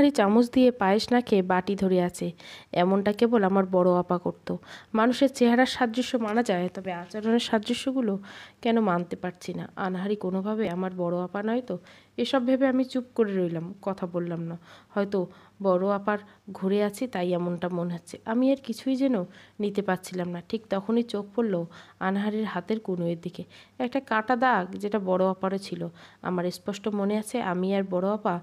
আনাহারি চামচ দিয়ে পায়েস না খেয়ে বাটি ধরে আছে। এমনটা কেবল আমার বড় আপা করত। মানুষের চেহারার সাদৃশ্য মানা যায়, তবে আচরণের সাদৃশ্যগুলো কেন মানতে পারছি না। আনাহারি কোনোভাবে আমার বড় আপা নয় তো? এসব ভেবে আমি চুপ করে রইলাম, কথা বললাম না। হয়তো বড় আপার ঘুরে আছি তাই এমনটা মনে হচ্ছে। আমি আর কিছুই যেন নিতে পারছিলাম না। ঠিক তখনই চোখ পড়ল আনাহারির হাতের কনুইয়ের দিকে, একটা কাটা দাগ, যেটা বড় আপারও ছিল। আমার স্পষ্ট মনে আছে আমি আর বড় আপা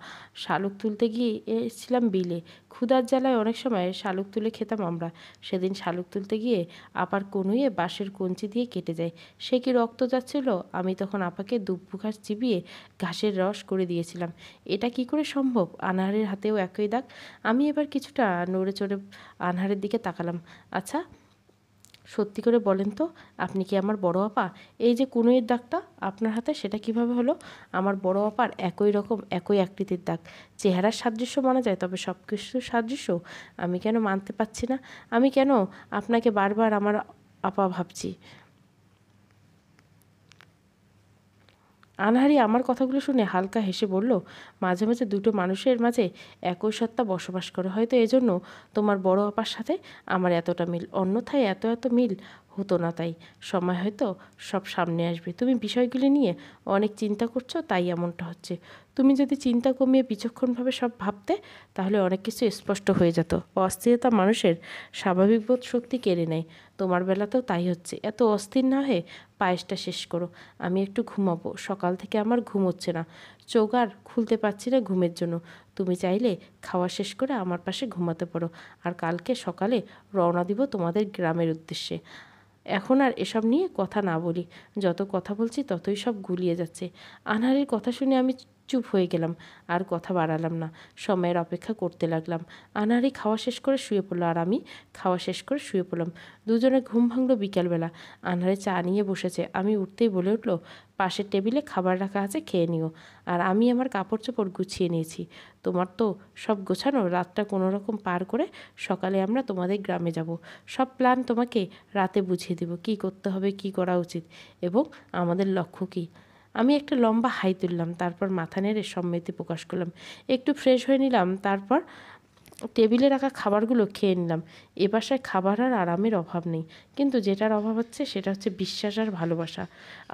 শালুক তুলতে গিয়ে এসেছিলাম বিলে। ক্ষুধার জ্বালায় অনেক সময় শালুক তুলে খেতাম আমরা। সেদিন শালুক তুলতে গিয়ে আপার কনুইয়ে বাঁশের কঞ্চি দিয়ে কেটে যায়। সে কি রক্ত যাচ্ছিল! আমি তখন আপাকে দুব্বু ঘাস চিবিয়ে ঘাসের রস করে দিয়েছিলাম। এটা কি করে সম্ভব? আনাহারের হাতেও একই দাগ। আমি এবার কিছুটা নড়ে চড়ে আনাহারের দিকে তাকালাম। আচ্ছা, সত্যি করে বলেন তো, আপনি কি আমার বড় আপা? এই যে কনুইয়ের দাগটা আপনার হাতে, সেটা কিভাবে হলো? আমার বড় আপার একই রকম, একই আকৃতির দাগ। চেহারার সাদৃশ্য মানা যায়, তবে সব কিছুর সাদৃশ্য আমি কেন মানতে পারছি না? আমি কেন আপনাকে বারবার আমার আপা ভাবছি? আনহারি আমার কথাগুলো শুনে হালকা হেসে বলল, মাঝে মাঝে দুটো মানুষের মাঝে একই সত্তা বসবাস করে, হয়তো এজন্য তোমার বড় আপার সাথে আমার এতটা মিল। অন্যথায় এত এত মিল হতো না। তাই সময় হয়তো সব সামনে আসবে। তুমি বিষয়গুলি নিয়ে অনেক চিন্তা করছো, তাই এমনটা হচ্ছে। তুমি যদি চিন্তা কমিয়ে বিচক্ষণভাবে সব ভাবতে, তাহলে অনেক কিছু স্পষ্ট হয়ে যেত। অস্থিরতা মানুষের স্বাভাবিক বোধ শক্তি কেড়ে নেয়। তোমার বেলাতেও তাই হচ্ছে। এত অস্থির না হয়ে পায়েসটা শেষ করো। আমি একটু ঘুমাবো। সকাল থেকে আমার ঘুম হচ্ছে না। চোখ আর খুলতে পারছি না ঘুমের জন্য। তুমি চাইলে খাওয়া শেষ করে আমার পাশে ঘুমাতে পারো, আর কালকে সকালে রওনা দিব তোমাদের গ্রামের উদ্দেশ্যে। এখন আর এসব নিয়ে কথা না বলি। যত কথা বলছি ততই সব গুলিয়ে যাচ্ছে। আনহারের কথা শুনে আমি চুপ হয়ে গেলাম, আর কথা বাড়ালাম না। সময়ের অপেক্ষা করতে লাগলাম। আনহারি খাওয়া শেষ করে শুয়ে পড়লো, আর আমি খাওয়া শেষ করে শুয়ে পড়লাম। দুজনে ঘুম ভাঙলো বিকালবেলা। আনহারি চা নিয়ে বসেছে। আমি উঠতেই বলে উঠলো, পাশের টেবিলে খাবার রাখা আছে, খেয়ে নিও। আর আমি আমার কাপড় চোপড় গুছিয়ে নিয়েছি। তোমার তো সব গোছানো। রাতটা কোনো রকম পার করে সকালে আমরা তোমাদের গ্রামে যাব। সব প্ল্যান তোমাকে রাতে বুঝিয়ে দেব, কী করতে হবে, কী করা উচিত, এবং আমাদের লক্ষ্য কী। আমি একটা লম্বা হাই তুললাম, তারপর মাথা নেড়ে সম্মতি প্রকাশ করলাম। একটু ফ্রেশ হয়ে নিলাম, তারপর টেবিলে রাখা খাবারগুলো খেয়ে নিলাম। এ বাসায় খাবার আর আরামের অভাব নেই, কিন্তু যেটার অভাব হচ্ছে সেটা হচ্ছে বিশ্বাস আর ভালোবাসা।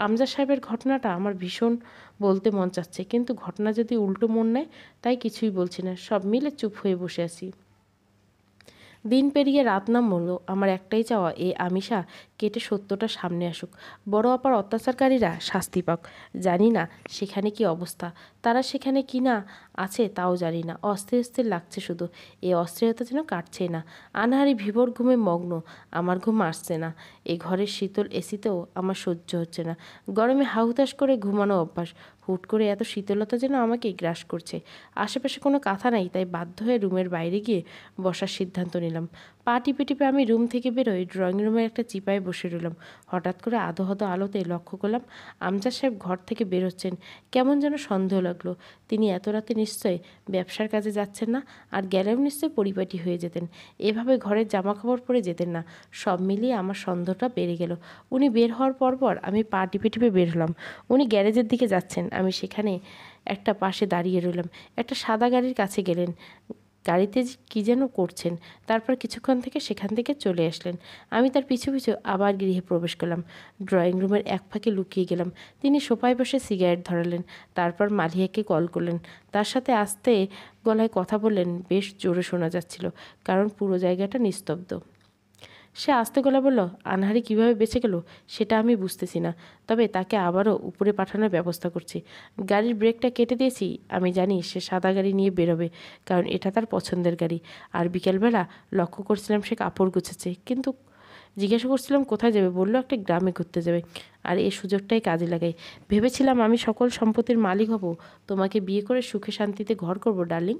আমজাদ সাহেবের ঘটনাটা আমার ভীষণ বলতে মন চাচ্ছে, কিন্তু ঘটনা যদি উল্টো মন নেয়, তাই কিছুই বলছি না। সব মিলে চুপ হয়ে বসে আছি। দিন পেরিয়ে রাত নামলো। আমার একটাই চাওয়া, এ আমিষা কেটে সত্যটা সামনে আসুক। বড় আপার অত্যাচারকারীরা শাস্তি পাক। জানি না সেখানে কি অবস্থা, তারা সেখানে কি না আছে তাও জানি না। অস্থির অস্থির লাগছে শুধু। এই অস্থিরতা যেন কাটছেই না। আনহারি ভিভোর ঘুমে মগ্ন। আমার ঘুম আসছে না। এ ঘরের শীতল এসিতেও আমার সহ্য হচ্ছে না। গরমে হাহুতাশ করে ঘুমানো অভ্যাস। হুট করে এত শীতলতা যেন আমাকে গ্রাস করছে। আশেপাশে কোনো কাঁথা নাই, তাই বাধ্য হয়ে রুমের বাইরে গিয়ে বসার সিদ্ধান্ত নিলাম। পা টিপে টিপে আমি রুম থেকে বেরোই, ড্রয়িং রুমের একটা চিপায় বসে রইলাম। হঠাৎ করে আধো আধো আলোতে লক্ষ্য করলাম আমজাদ সাহেব ঘর থেকে বেরোচ্ছেন। কেমন যেন সন্দেহ লাগলো। তিনি এত রাতে নিশ্চয় ব্যবসার কাজে যাচ্ছেন না, আর গেলেও নিশ্চয় পরিপাটি হয়ে যেতেন। এভাবে ঘরের জামাকাপড় পরে যেতেন না। সব মিলিয়ে আমার সন্দেহটা বেড়ে গেল। উনি বের হওয়ার পরপর আমি পা টিপে টিপে বের হলাম। উনি গ্যারেজের দিকে যাচ্ছেন। আমি সেখানে একটা পাশে দাঁড়িয়ে রইলাম। একটা সাদা গাড়ির কাছে গেলেন, গাড়িতে কী যেন করছেন। তারপর কিছুক্ষণ থেকে সেখান থেকে চলে আসলেন। আমি তার পিছু পিছু আবার গৃহে প্রবেশ করলাম। ড্রয়িং রুমের এক ফাঁকে লুকিয়ে গেলাম। তিনি সোফায় বসে সিগারেট ধরালেন। তারপর মালিয়াকে কল করলেন। তার সাথে আস্তে গলায় কথা বললেন। বেশ জোরে শোনা যাচ্ছিল, কারণ পুরো জায়গাটা নিস্তব্ধ। সে আস্তে গলা বলল, আনহারি কীভাবে বেঁচে গেল সেটা আমি বুঝতেছি না, তবে তাকে আবারও উপরে পাঠানোর ব্যবস্থা করছি। গাড়ির ব্রেকটা কেটে দিয়েছি। আমি জানি সে সাদা গাড়ি নিয়ে বেরোবে, কারণ এটা তার পছন্দের গাড়ি। আর বিকেলবেলা লক্ষ্য করছিলাম সে কাপড় গুছেছে, কিন্তু জিজ্ঞাসা করছিলাম কোথায় যাবে, বললো একটা গ্রামে ঘুরতে যাবে। আর এই সুযোগটাই কাজে লাগাই। ভেবেছিলাম আমি সকল সম্পত্তির মালিক হব, তোমাকে বিয়ে করে সুখে শান্তিতে ঘর করব ডার্লিং।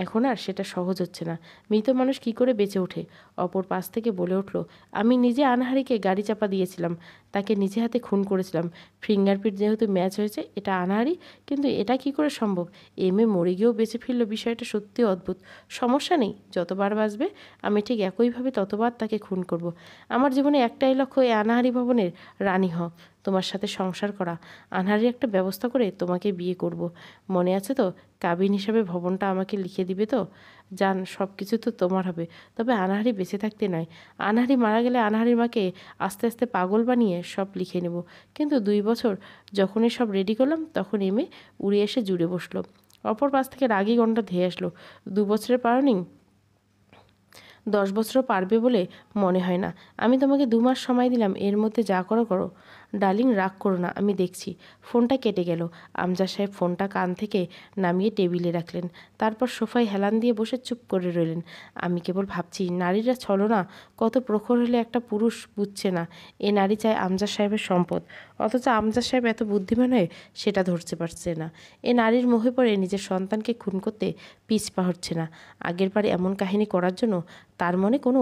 এখন আর সেটা সহজ হচ্ছে না। মৃত মানুষ কী করে বেঁচে ওঠে? অপর পাশ থেকে বলে উঠল, আমি নিজে আনহারিকে গাড়ি চাপা দিয়েছিলাম, তাকে নিজে হাতে খুন করেছিলাম। ফিঙ্গারপ্রিন্ট যেহেতু ম্যাচ হয়েছে, এটা আনহারি। কিন্তু এটা কি করে সম্ভব? এমএ মরে গিয়েও বেঁচে ফিরল, বিষয়টা সত্যি অদ্ভুত। সমস্যা নেই, যতবার বাঁচবে আমি ঠিক একইভাবে ততবার তাকে খুন করব। আমার জীবনে একটাই লক্ষ্য, এই আনাহারি ভবনের রানী হওয়া। তোমার সাথে সংসার করা, আনহারি একটা ব্যবস্থা করে তোমাকে বিয়ে করব। মনে আছে তো? কাবিন হিসাবে ভবনটা আমাকে লিখে দিবে তো? জান, সব কিছু তো তোমার হবে, তবে আনহারি বেঁচে থাকতে নয়। আনহারি মারা গেলে আনহারির মাকে আস্তে আস্তে পাগল বানিয়ে সব লিখে নেব। কিন্তু 2 বছর যখনই সব রেডি করলাম, তখন এমে উড়ে এসে জুড়ে বসলো। অপর পাশ থেকে রাগী গন্ডা ধেয়ে আসলো। 2 বছরের পারনি, 10 বছরও পারবে বলে মনে হয় না। আমি তোমাকে 2 মাস সময় দিলাম, এর মধ্যে যা করো করো। ডার্লিং, রাগ করো না, আমি দেখছি। ফোনটা কেটে গেল। আমজাদ সাহেব ফোনটা কান থেকে নামিয়ে টেবিলে রাখলেন। তারপর সোফায় হেলান দিয়ে বসে চুপ করে রইলেন। আমি কেবল ভাবছি, নারীরা ছলনা কত প্রখর হলে একটা পুরুষ বুঝছে না এ নারী চায় আমজাদ সাহেবের সম্পদ, অথচ আমজাদ সাহেব এত বুদ্ধিমান হয়ে সেটা ধরতে পারছে না। এ নারীর মোহে পড়ে নিজের সন্তানকে খুন করতে পিছপা হচ্ছে না। আগের বার এমন কাহিনী করার জন্য তার মনে কোনো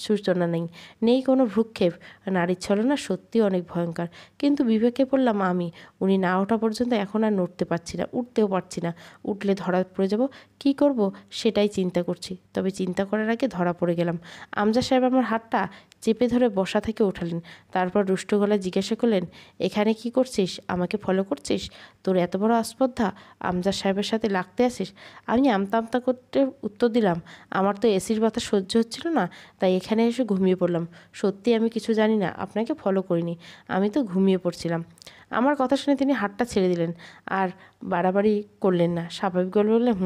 সূচনা নেই, নেই কোনো ভ্রুক্ষেপ। নারীর ছলনা সত্যি অনেক ভয়ঙ্কর। কিন্তু বিবেকে পড়লাম আমি, উনি না ওঠা পর্যন্ত এখন আর নড়তে পারছি না, উঠতেও পারছি না। উঠলে ধরা পড়ে যাব, কি করব সেটাই চিন্তা করছি। তবে চিন্তা করার আগে ধরা পড়ে গেলাম। আমজাদ সাহেব আমার হাতটা চেপে ধরে বসা থেকে উঠালেন। তারপর রুষ্ট গলায় জিজ্ঞাসা করলেন, এখানে কি করছিস? আমাকে ফলো করছিস? তোর এত বড় আস্পর্ধা, আমজাদ সাহেবের সাথে লাগতে আসিস? আমি আমতা আমতা করতে উত্তর দিলাম, আমার তো এসির বাতাস সহ্য হচ্ছিল না, তাই এখানে এসে ঘুমিয়ে পড়লাম। সত্যি আমি কিছু জানি না, আপনাকে ফলো করিনি, আমি তো ঘুমিয়ে পড়ছিলাম। আমার কথা শুনে তিনি হাতটা ছেড়ে দিলেন, আর বাড়াবাড়ি করলেন না, স্বাভাবিক গল্প বললেন,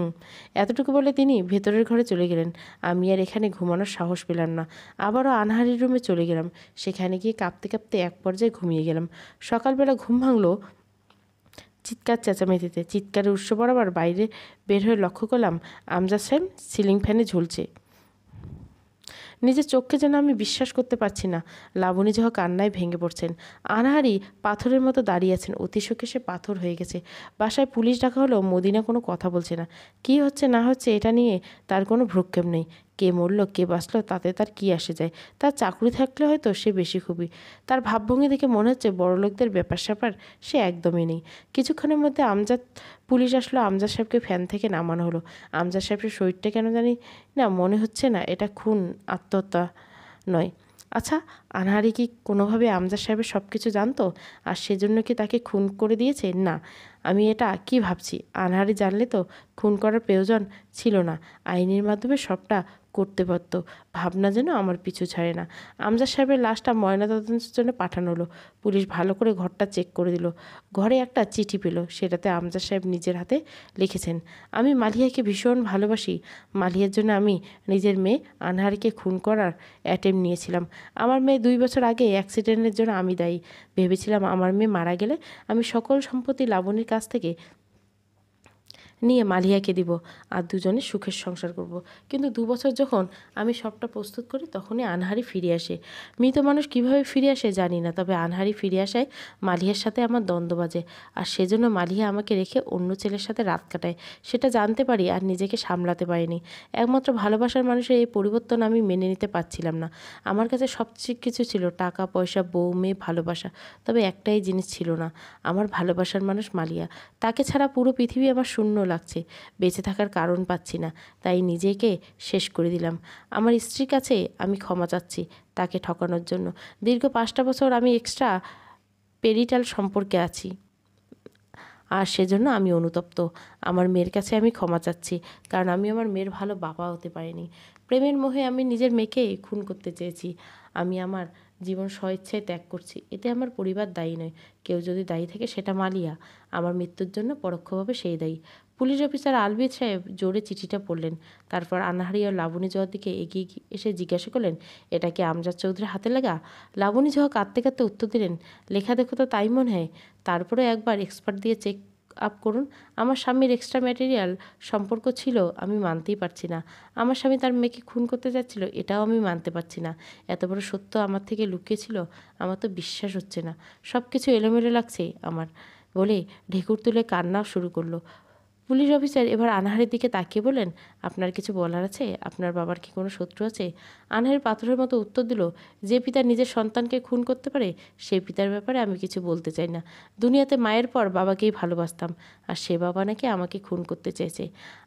এতটুকু বলে তিনি ভেতরের ঘরে চলে গেলেন। আমি আর এখানে ঘুমানোর সাহস পেলাম না। আবারও আনহারির রুমে চলে গেলাম। সেখানে গিয়ে কাঁপতে কাঁপতে এক পর্যায়ে ঘুমিয়ে গেলাম। সকালবেলা ঘুম ভাঙলো চিৎকার চেঁচামেচিতে। চিৎকারের উৎস বরাবর বাইরে বের হয়ে লক্ষ্য করলাম আমজাদ সাহেব সিলিং ফ্যানে ঝুলছে। নিজের চোখকে যেন আমি বিশ্বাস করতে পারছি না। লাবণী ঝহ কান্নায় ভেঙে পড়ছেন। আনহারি পাথরের মতো দাঁড়িয়ে আছেন, অতি শোকে সে পাথর হয়ে গেছে। বাসায় পুলিশ ডাকা হলেও মদিনা কোনো কথা বলছে না। কি হচ্ছে না হচ্ছে এটা নিয়ে তার কোনো ভ্রুক্ষেপ নেই। কে মরলো কে বাঁচলো তাতে তার কি আসে যায়? তার চাকরি থাকলে হয়তো সে বেশি খুবই। তার ভাবভঙ্গি দেখে মনে হচ্ছে বড়লোকদের ব্যাপার স্যাপার সে একদমই নেই। কিছুক্ষণের মধ্যে পুলিশ আসলো। আমজাদ সাহেবকে ফ্যান থেকে নামানো হলো। আমজাদ সাহেবের শরীরটা কেন জানি না মনে হচ্ছে না এটা খুন, আত্মহত্যা নয়। আচ্ছা, আনহারি কি কোনোভাবে আমজাদ সাহেবের সব কিছু জানতো, আর সেজন্য কি তাকে খুন করে দিয়েছে? না, আমি এটা কি ভাবছি, আনহারি জানলে তো খুন করার প্রয়োজন ছিল না, আইনের মাধ্যমে সবটা করতে পারত। ভাবনা যেন আমার পিছু ছাড়ে না। আমজাদ সাহেবের লাশটা ময়নাতদন্তের জন্য পাঠানো হলো। পুলিশ ভালো করে ঘরটা চেক করে দিল। ঘরে একটা চিঠি পেল, সেটাতে আমজাদ সাহেব নিজের হাতে লিখেছেন, আমি মালিয়াকে ভীষণ ভালোবাসি। মালিয়ার জন্য আমি নিজের মেয়ে আনহারিকে খুন করার অ্যাটেম্প নিয়েছিলাম। আমার মেয়ে 2 বছর আগে অ্যাক্সিডেন্টের জন্য আমি দায়ী। ভেবেছিলাম আমার মেয়ে মারা গেলে আমি সকল সম্পত্তি লাবণীর কাছ থেকে নিয়ে মালিয়াকে দিব, আর দুজনে সুখের সংসার করব। কিন্তু 2 বছর যখন আমি সবটা প্রস্তুত করি, তখনই আনহারি ফিরে আসে। মৃত মানুষ কীভাবে ফিরে আসে জানি না, তবে আনহারি ফিরে আসায় মালিয়ার সাথে আমার দ্বন্দ্ব বাজে, আর সেজন্য মালিয়া আমাকে রেখে অন্য ছেলের সাথে রাত কাটায়। সেটা জানতে পারি আর নিজেকে সামলাতে পারিনি। একমাত্র ভালোবাসার মানুষের এই পরিবর্তন আমি মেনে নিতে পারছিলাম না। আমার কাছে সব কিছু ছিল, টাকা পয়সা, বউ, মেয়ে, ভালোবাসা, তবে একটাই জিনিস ছিল না, আমার ভালোবাসার মানুষ মালিয়া। তাকে ছাড়া পুরো পৃথিবী আমার শূন্য লাগছে, বেঁচে থাকার কারণ পাচ্ছি না, তাই নিজেকে শেষ করে দিলাম। আমার স্ত্রীর কাছে আমি ক্ষমা চাচ্ছি তাকে ঠকানোর জন্য। দীর্ঘ 5টা বছর আমি এক্সট্রা পেরিটাল সম্পর্কে আছি, আর সেজন্য আমি অনুতপ্ত। আমার মেয়ের কাছে আমি ক্ষমা চাচ্ছি, কারণ আমি আমার মেয়ের ভালো বাবা হতে পারিনি। প্রেমের মোহে আমি নিজের মেয়েকে খুন করতে চেয়েছি। আমি আমার জীবন স্বইচ্ছায় ত্যাগ করছি, এতে আমার পরিবার দায়ী নয়। কেউ যদি দায়ী থাকে সেটা মালিয়া, আমার মৃত্যুর জন্য পরোক্ষভাবে সেই দায়ী। পুলিশ অফিসার আলবিদ সাহেব জোরে চিঠিটা পড়লেন। তারপর আনহারি ও লাবণী জহর দিকে এগিয়ে এসে জিজ্ঞাসা করলেন, এটা কি আমজাদ চৌধুরীর হাতে লেখা? লাবণী জহ কাঁদতে কাঁদতে উত্তর দিলেন, লেখা দেখো তো তাই মনে হয়, তারপরে একবার এক্সপার্ট দিয়ে চেক আপ করুন। আমার স্বামীর এক্সট্রা ম্যাটেরিয়াল সম্পর্ক ছিল আমি মানতেই পারছি না। আমার স্বামী তার মেয়েকে খুন করতে যাচ্ছিল, এটাও আমি মানতে পারছি না। এত বড় সত্য আমার থেকে লুকিয়েছিল, আমার তো বিশ্বাস হচ্ছে না। সব কিছু এলোমেলো লাগছে আমার, বলে ঢেকুর তুলে কান্নাও শুরু করলো। পুলিশ অফিসার এবার আনাহারের দিকে তাকিয়ে বললেন, আপনার কিছু বলার আছে? আপনার বাবার কি কোনো শত্রু আছে? আনাহার পাথরের মতো উত্তর দিল, যে পিতা নিজের সন্তানকে খুন করতে পারে সেই পিতার ব্যাপারে আমি কিছু বলতে চাই না। দুনিয়াতে মায়ের পর বাবাকেই ভালোবাসতাম, আর সে বাবা নাকি আমাকে খুন করতে চেয়েছে।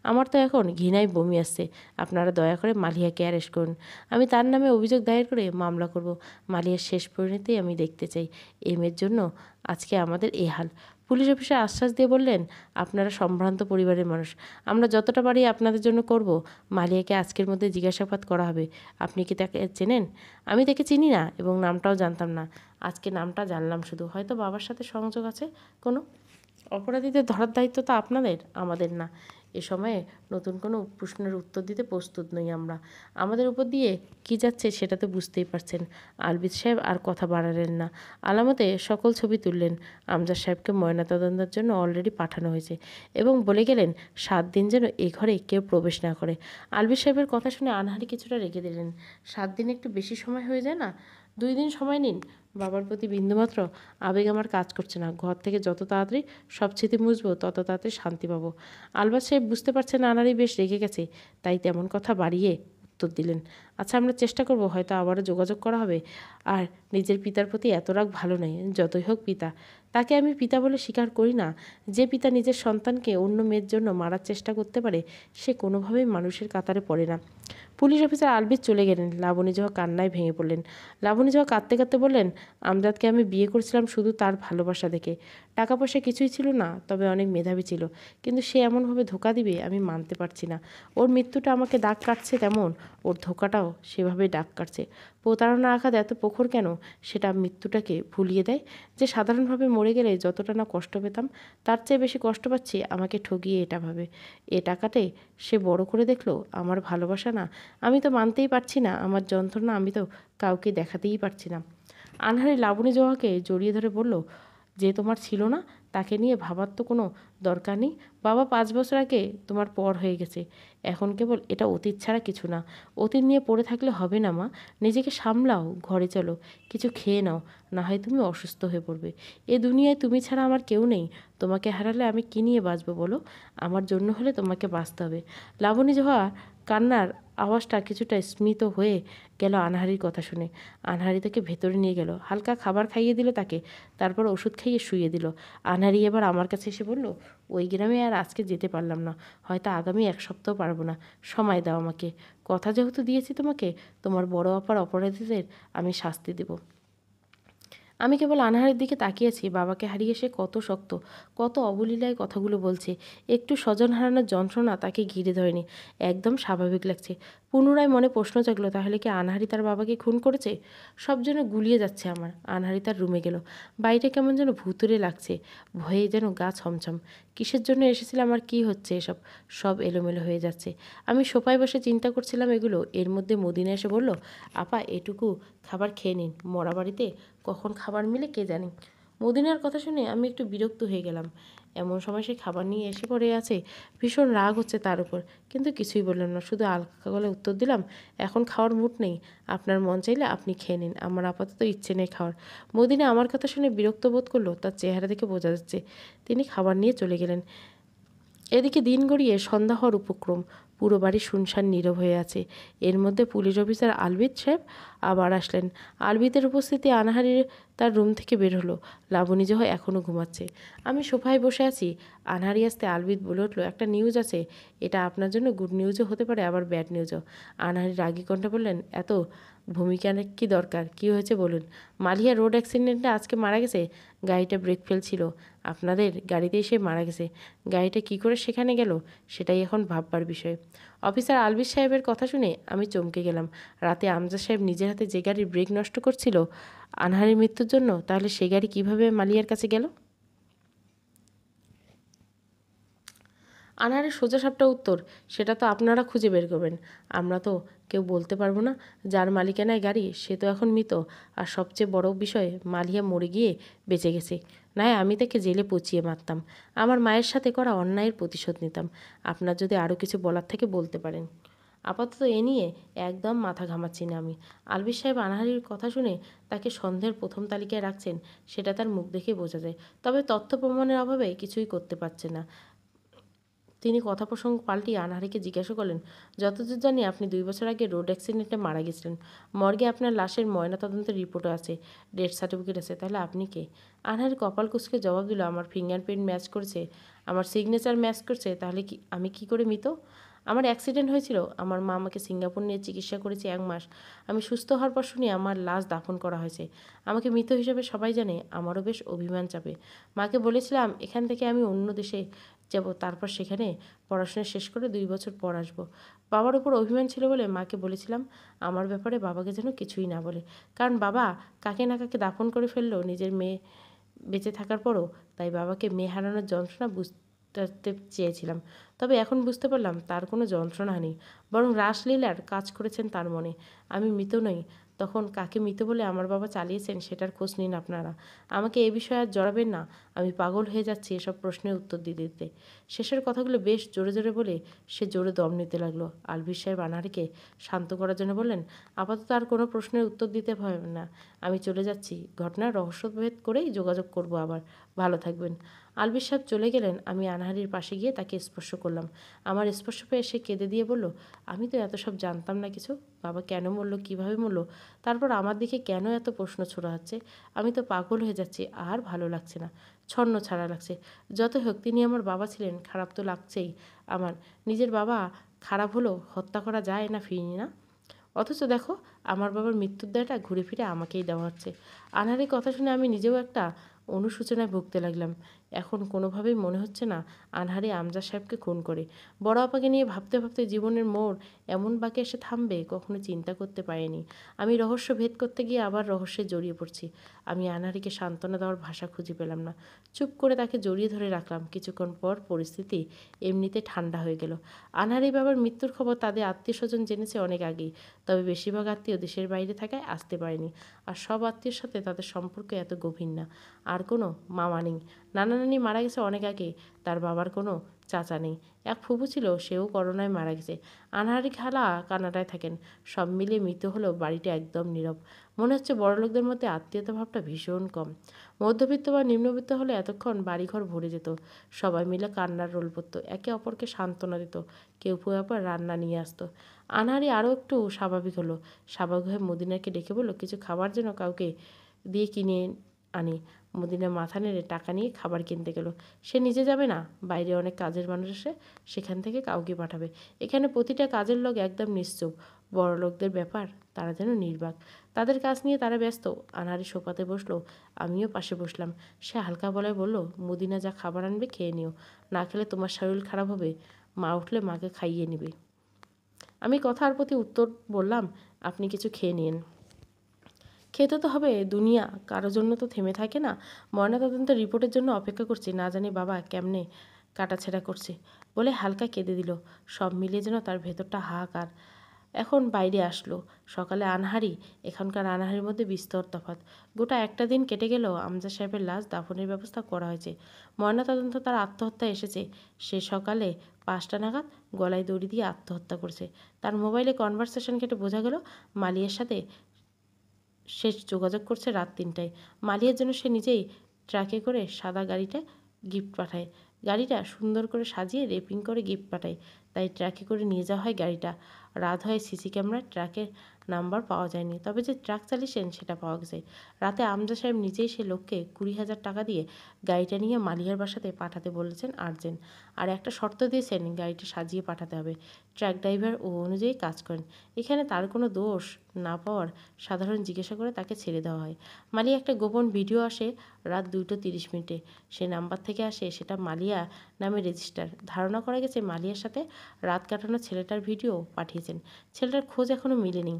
আমার তো এখন ঘৃণায় বমি আসছে। আপনারা দয়া করে মালিয়াকে অ্যারেস্ট করুন। আমি তার নামে অভিযোগ দায়ের করে মামলা করব। মালিয়ার শেষ পরিণতি আমি দেখতে চাই। এই মেয়ের জন্য আজকে আমাদের এই হাল। পুলিশ অফিসার আশ্বাস দিয়ে বললেন, আপনারা সম্ভ্রান্ত পরিবারের মানুষ, আমরা যতটা পারি আপনাদের জন্য করব। মালিয়াকে আজকের মধ্যে জিজ্ঞাসাবাদ করা হবে। আপনি কি তাকে চেনেন? আমি তাকে চিনি না এবং নামটাও জানতাম না। আজকে নামটা জানলাম শুধু। হয়তো বাবার সাথে সংযোগ আছে কোনো। অপরাধীদের ধরার দায়িত্ব তো আপনাদের, আমাদের না। এ সময়ে নতুন কোনো প্রশ্নের উত্তর দিতে প্রস্তুত নই আমরা। আমাদের উপর দিয়ে কী যাচ্ছে সেটা তো বুঝতেই পারছেন। আলবিদ সাহেব আর কথা বাড়ালেন না। আলামতে সকল ছবি তুললেন। আমজাদ সাহেবকে ময়নাতদন্তের জন্য অলরেডি পাঠানো হয়েছে এবং বলে গেলেন 7 দিন যেন এ ঘরে কেউ প্রবেশ না করে। আলবিদ সাহেবের কথা শুনে আনহারি কিছুটা রেগে দিলেন। 7 দিন একটু বেশি সময় হয়ে যায় না? 2 দিন সময় নিন। বাবার প্রতি বিন্দুমাত্র আবেগ আমার কাজ করছে না। ঘর থেকে যত তাড়াতাড়ি সব স্মৃতি মুছবো তত তাড়াতাড়ি শান্তি পাবো। আলবাত সাহেব বুঝতে পারছেন আনারি বেশ রেগে গেছে, তাই তেমন কথা বাড়িয়ে উত্তর দিলেন, আচ্ছা আমরা চেষ্টা করব, হয়তো আবারও যোগাযোগ করা হবে। আর নিজের পিতার প্রতি এত রাগ ভালো নয়। যতই হোক পিতা, তাকে আমি পিতা বলে স্বীকার করি না। যে পিতা নিজের সন্তানকে অন্য মেয়ের জন্য মারার চেষ্টা করতে পারে সে কোনোভাবেই মানুষের কাতারে পড়ে না। পুলিশ অফিসার আলবিদ চলে গেলেন। লাবণী জহা কান্নায় ভেঙে পড়লেন। লাবণী জহা কাঁদতে কাঁদতে বললেন, আমজাদকে আমি বিয়ে করেছিলাম শুধু তার ভালোবাসা দেখে। টাকা পয়সা কিছুই ছিল না, তবে অনেক মেধাবী ছিল। কিন্তু সে এমনভাবে ধোঁকা দিবে আমি মানতে পারছি না। ওর মৃত্যুটা আমাকে দাগ কাটছে, তেমন ওর ধোঁকাটাও সেভাবেই দাগ কাটছে। প্রতারণা আঘাত এত প্রখর কেন? সেটা মৃত্যুটাকে ভুলিয়ে দেয়। যে সাধারণভাবে মরে গেলে যতটা না কষ্ট পেতাম, তার চেয়ে বেশি কষ্ট পাচ্ছি আমাকে ঠগিয়ে এটা ভাবে। এ টাকাতে সে বড় করে দেখলো আমার ভালোবাসা না। আমি তো মানতেই পারছি না আমার যন্ত্রণা, আমি তো কাউকে দেখাতেই পারছি না। আনহারি লাবণী জওয়াকে জড়িয়ে ধরে বলল, যে তোমার ছিল না তাকে নিয়ে ভাবার তো কোনো দরকার নেই। বাবা 5 বছর আগে তোমার পর হয়ে গেছে। এখন কেবল এটা অতীত ছাড়া কিছু না। অতীত নিয়ে পড়ে থাকলে হবে না মা। নিজেকে সামলাও, ঘরে চলো, কিছু খেয়ে নাও, না হয় তুমি অসুস্থ হয়ে পড়বে। এ দুনিয়ায় তুমি ছাড়া আমার কেউ নেই। তোমাকে হারালে আমি কী নিয়ে বাঁচবো বলো? আমার জন্য হলে তোমাকে বাঁচতে হবে। লাবণী জোহা কান্নার আওয়াজটা কিছুটা স্মিত হয়ে গেল আনহারির কথা শুনে। আনহারি তাকে ভেতরে নিয়ে গেল, হালকা খাবার খাইয়ে দিল তাকে, তারপর ওষুধ খাইয়ে শুইয়ে দিল। আনহারি এবার আমার কাছে এসে বলল, ওই গ্রামে আর আজকে যেতে পারলাম না, হয়তো আগামী 1 সপ্তাহ পারবো না। সময় দাও আমাকে। কথা যেহেতু দিয়েছি তোমাকে, তোমার বড় আপার অপরাধীদের আমি শাস্তি দেব। আমি কেবল আনহারের দিকে তাকিয়েছি। বাবাকে হারিয়ে সে কত শক্ত, কত অবলীলায় কথাগুলো বলছে। একটু স্বজন হারানোর যন্ত্রণা তাকে ঘিরে ধরেনি। একদম স্বাভাবিক লাগছে। পুনরায় মনে প্রশ্ন জাগলো, তাহলে কি আনহারি তার বাবাকে খুন করেছে? সব যেন গুলিয়ে যাচ্ছে আমার। আনহারি তার রুমে গেল। বাইরে কেমন যেন ভুতুরে লাগছে, ভয়ে যেন গা ছমছম। কিসের জন্য এসেছিলাম আর কী হচ্ছে এসব? সব এলোমেলো হয়ে যাচ্ছে। আমি সোফায় বসে চিন্তা করছিলাম এগুলো। এর মধ্যে মদিনা এসে বলল, আপা এটুকু খাবার খেয়ে নিন, মরা বাড়িতে কখন খাবার মিলে কে জানে। মদিনার কথা শুনে আমি একটু বিরক্ত হয়ে গেলাম। এমন সময় সে খাবার নিয়ে এসে পড়ে আছে। ভীষণ রাগ হচ্ছে তার উপর, কিন্তু কিছুই বললাম না, শুধু আলকা গলায় উত্তর দিলাম, এখন খাওয়ার মুড নেই। আপনার মন চাইলে আপনি খেয়ে নিন, আমার আপাতত ইচ্ছে নেই খাওয়ার। মদিনা আমার কথা শুনে বিরক্ত বোধ করলো, তার চেহারা দেখে বোঝা যাচ্ছে। তিনি খাবার নিয়ে চলে গেলেন। এদিকে দিন গড়িয়ে সন্ধ্যা হওয়ার উপক্রম। পুরো বাড়ি শুনশান নীরব হয়ে আছে। এর মধ্যে পুলিশ অফিসার আলবিদ সাহেব আবার আসলেন। আলবিদের উপস্থিতি আনহারির তার রুম থেকে বের হলো। লাবণী জহ এখনও ঘুমাচ্ছে। আমি সোফায় বসে আছি। আনহারি আসতে আলবিদ বলে উঠলো, একটা নিউজ আছে। এটা আপনার জন্য গুড নিউজও হতে পারে, আবার ব্যাড নিউজও। আনহারি রাগী কণ্ঠে বললেন, এত ভূমিকা কি দরকার? কী হয়েছে বলুন। মালিয়া রোড অ্যাক্সিডেন্টে আজকে মারা গেছে। গাড়িটা ব্রেক ফেল ছিল, আপনাদের গাড়িতেই সে মারা গেছে। গাড়িটা কী করে সেখানে গেল সেটাই এখন ভাববার বিষয়। অফিসার আলবিদ সাহেবের কথা শুনে আমি চমকে গেলাম। রাতে আমজাদ সাহেব নিজের হাতে যে গাড়ির ব্রেক নষ্ট করছিল আনহারির মৃত্যুর জন্য, তাহলে সে গাড়ি কীভাবে মালিয়ার কাছে গেল? আনারের সোজাসাপটা উত্তর, সেটা তো আপনারা খুঁজে বের করবেন। আমরা তো কেউ বলতে পারবো না। যার মালিকানায় গাড়ি সে তো এখন মৃত। আর সবচেয়ে বড় বিষয়, মালিয়া মরে গিয়ে বেঁচে গেছে। নয় আমি তাকে জেলে পচিয়ে মারতাম। আমার মায়ের সাথে করা অন্যায়ের প্রতিশোধ নিতাম। আপনার যদি আরও কিছু বলার থেকে বলতে পারেন। আপাতত এ নিয়ে একদম মাথা ঘামাচ্ছি না আমি। আলবির সাহেব আনাহারির কথা শুনে তাকে সন্দেহের প্রথম তালিকায় রাখছেন, সেটা তার মুখ দেখে বোঝা যায়। তবে তথ্য প্রমাণের অভাবে কিছুই করতে পারছে না। তিনি কথা প্রসঙ্গ পাল্টিয়ে আনহারিকে জিজ্ঞাসা করলেন, যতদূর জানি আপনি 2 বছর আগে রোড অ্যাক্সিডেন্টে মারা গেছিলেন। মর্গে আপনার লাশের ময়নাতদন্তের রিপোর্টও আছে, ডেথ সার্টিফিকেট আছে। তাহলে আপনি কে? আনহারি কপাল কুঁচকে জবাব দিল, আমার ফিঙ্গারপ্রিন্ট ম্যাচ করছে, আমার সিগনেচার ম্যাচ করছে। তাহলে কি আমি কি করে মৃত? আমার অ্যাক্সিডেন্ট হয়েছিল, আমার মা আমাকে সিঙ্গাপুর নিয়ে চিকিৎসা করেছে 1 মাস। আমি সুস্থ হওয়ার পর শুনি আমার লাশ দাফন করা হয়েছে। আমাকে মৃত হিসেবে সবাই জানে। আমারও বেশ অভিমান চাপে। মাকে বলেছিলাম এখান থেকে আমি অন্য দেশে যাব, তারপর সেখানে পড়াশোনা শেষ করে 2 বছর পর আসবো। বাবার উপর অভিমান ছিল বলে মাকে বলেছিলাম আমার ব্যাপারে বাবাকে যেন কিছুই না বলে, কারণ বাবা কাকে না কাকে দাফন করে ফেললো নিজের মেয়ে বেঁচে থাকার পরও। তাই বাবাকে মেয়ে হারানোর যন্ত্রণা বুঝতে চেয়েছিলাম। তবে এখন বুঝতে পারলাম তার কোনো যন্ত্রণা নেই, বরং রাসলীলার কাজ করেছেন তার মনে। আমি মৃত নই। তখন কাকে মৃত বলে আমার বাবা চালিয়েছেন সেটার খোঁজ নিন আপনারা। আমাকে এ বিষয়ে আর জড়াবেন না। আমি পাগল হয়ে যাচ্ছি এসব প্রশ্নের উত্তর দিতে দিতে। শেষের কথাগুলো বেশ জোরে জোরে বলে সে জোরে দম নিতে লাগলো। আলভির সাহেব আনহারিকে শান্ত করার জন্য বললেন, আপাতত আর কোনো প্রশ্নের উত্তর দিতে হবে না। আমি চলে যাচ্ছি। ঘটনার রহস্যভেদ করেই যোগাযোগ করব আবার। ভালো থাকবেন। আলভির সাহেব চলে গেলেন। আমি আনহারির পাশে গিয়ে তাকে স্পর্শ করলাম। আমার স্পর্শ পেয়ে সে কেঁদে দিয়ে বলল, আমি তো এত সব জানতাম না কিছু। বাবা কেন মরল, কীভাবে মরল, তারপর আমার দিকে কেন এত প্রশ্ন ছোড়া হচ্ছে। আমি তো পাগল হয়ে যাচ্ছি, আর ভালো লাগছে না, ছন্ন ছাড়া লাগছে। যত হোক তিনি আমার বাবা ছিলেন, খারাপ তো লাগছেই আমার। নিজের বাবা খারাপ হলো হত্যা করা যায় না ফিরি না। অথচ দেখো আমার বাবার মৃত্যুর দায়টা ঘুরে ফিরে আমাকেই দেওয়া হচ্ছে। আনহারের কথা শুনে আমি নিজেও একটা অনুশোচনায় ভুগতে লাগলাম। এখন কোনোভাবেই মনে হচ্ছে না আনহারি আমজাদ সাহেবকে খুন করে। বড় আপাকে নিয়ে ভাবতে ভাবতে জীবনের মোড় এমন বাঁকে এসে থামবে কখনো চিন্তা করতে পারিনি। আমি রহস্য ভেদ করতে গিয়ে আবার রহস্যে জড়িয়ে পড়ছি। আমি আনহারিকে সান্ত্বনা দেওয়ার ভাষা খুঁজে পেলাম না। চুপ করে তাকে জড়িয়ে ধরে রাখলাম। কিছুক্ষণ পর পরিস্থিতি এমনিতে ঠান্ডা হয়ে গেল। আনহারি বাবার মৃত্যুর খবর তাদের আত্মীয় স্বজন জেনেছে অনেক আগেই। তবে বেশিরভাগ আত্মীয় দেশের বাইরে থাকায় আসতে পারেনি। আর সব আত্মীয়র সাথে তাদের সম্পর্ক এত গভীর না। আর কোনো মামা নেই। নানা নানি মারা গেছে অনেক আগে। তার বাবার কোনো চাচা নেই। এক ফুফু ছিল, সেও করোনায় মারা গেছে। আনহারি খালা কানাডায় থাকেন। সব মিলিয়ে মৃত হলেও বাড়িটা একদম নীরব। মনে হচ্ছে বড়লোকদের মধ্যে আত্মীয়তা ভাবটা ভীষণ কম। মধ্যবিত্ত বা নিম্নবিত্ত হলে এতক্ষণ বাড়িঘর ভরে যেত। সবাই মিলে কান্নার রোল পড়তো, একে অপরকে সান্ত্বনা দিত, কেউ কেউ আবার রান্না নিয়ে আসতো। আনহারি আরও একটু স্বাভাবিক হলো। স্বাভাবিক হয়ে মদিনাকে ডেকে বলল কিছু খাবার যেন কাউকে দিয়ে কিনে আনি। মদিনা মাথা নেড়ে টাকা নিয়ে খাবার কিনতে গেল। সে নিজে যাবে না, বাইরে অনেক কাজের মানুষ এসে সেখান থেকে কাউকে পাঠাবে। এখানে প্রতিটা কাজের লোক একদম নিশ্চুপ। বড় লোকদের ব্যাপার তারা যেন নির্বাক। তাদের কাজ নিয়ে তারা ব্যস্ত। আনহারি সোফাতে বসলো, আমিও পাশে বসলাম। সে হালকা গলায় বলল, মদিনা যা খাবার আনবে খেয়ে নিও, না খেলে তোমার শরীর খারাপ হবে। মা উঠলে মাকে খাইয়ে নিবে। আমি কথার প্রতি উত্তর বললাম, আপনি কিছু খেয়ে নিন। খেতে তো হবে, দুনিয়া কারো জন্য তো থেমে থাকে না। ময়নাতদন্তের রিপোর্টের জন্য অপেক্ষা করছি, না জানি বাবা কেমনে কাটাছেঁড়া করছে। বলে হালকা কেঁদে দিল। সব মিলিয়ে যেন তার ভেতরটা হাহাকার। এখন বাইরে আসলো। সকালে আনহারি, এখনকার আনহারির মধ্যে বিস্তর তফাৎ। গোটা একটা দিন কেটে গেলেও আমজাদ সাহেবের লাশ দাফনের ব্যবস্থা করা হয়েছে। ময়নাতদন্ত তার আত্মহত্যা এসেছে। সে সকালে 5টা নাগাদ গলায় দড়ি দিয়ে আত্মহত্যা করেছে। তার মোবাইলে কনভারসেশন কেটে বোঝা গেল মালিয়ার সাথে সে যোগাযোগ করছে রাত 3টায়। মালিয়ার জন্য সে নিজেই ট্রাকে করে সাদা গাড়িটা গিফট পাঠায়। গাড়িটা সুন্দর করে সাজিয়ে রেপিং করে গিফট পাঠায়। তাই ট্রাকে করে নিয়ে যাওয়া হয় গাড়িটা। রাত হয়, সিসি ক্যামেরায় ট্রাকের নাম্বার পাওয়া যায়নি, তবে যে ট্রাক চালিয়েছেন সেটা পাওয়া গেছে। রাতে আমজাদ সাহেব নিজেই সে লোককে 20,000 টাকা দিয়ে গাড়িটা নিয়ে মালিয়ার বাসাতে পাঠাতে বলেছেন আর্জেন্ট। আর একটা শর্ত দিয়েছেন, গাড়িটা সাজিয়ে পাঠাতে হবে। ট্রাক ড্রাইভার ও অনুযায়ী কাজ করেন। এখানে তার কোনো দোষ না পাওয়ার সাধারণ জিজ্ঞাসা করে তাকে ছেড়ে দেওয়া হয়। মালিয়া একটা গোপন ভিডিও আসে রাত 2:30 সে নাম্বার থেকে আসে, সেটা মালিয়া নামে রেজিস্টার। ধারণা করা গেছে মালিয়ার সাথে রাত কাটানো ছেলেটার ভিডিও পাঠিয়েছেন। ছেলেটার খোঁজ এখনও মেলেনি।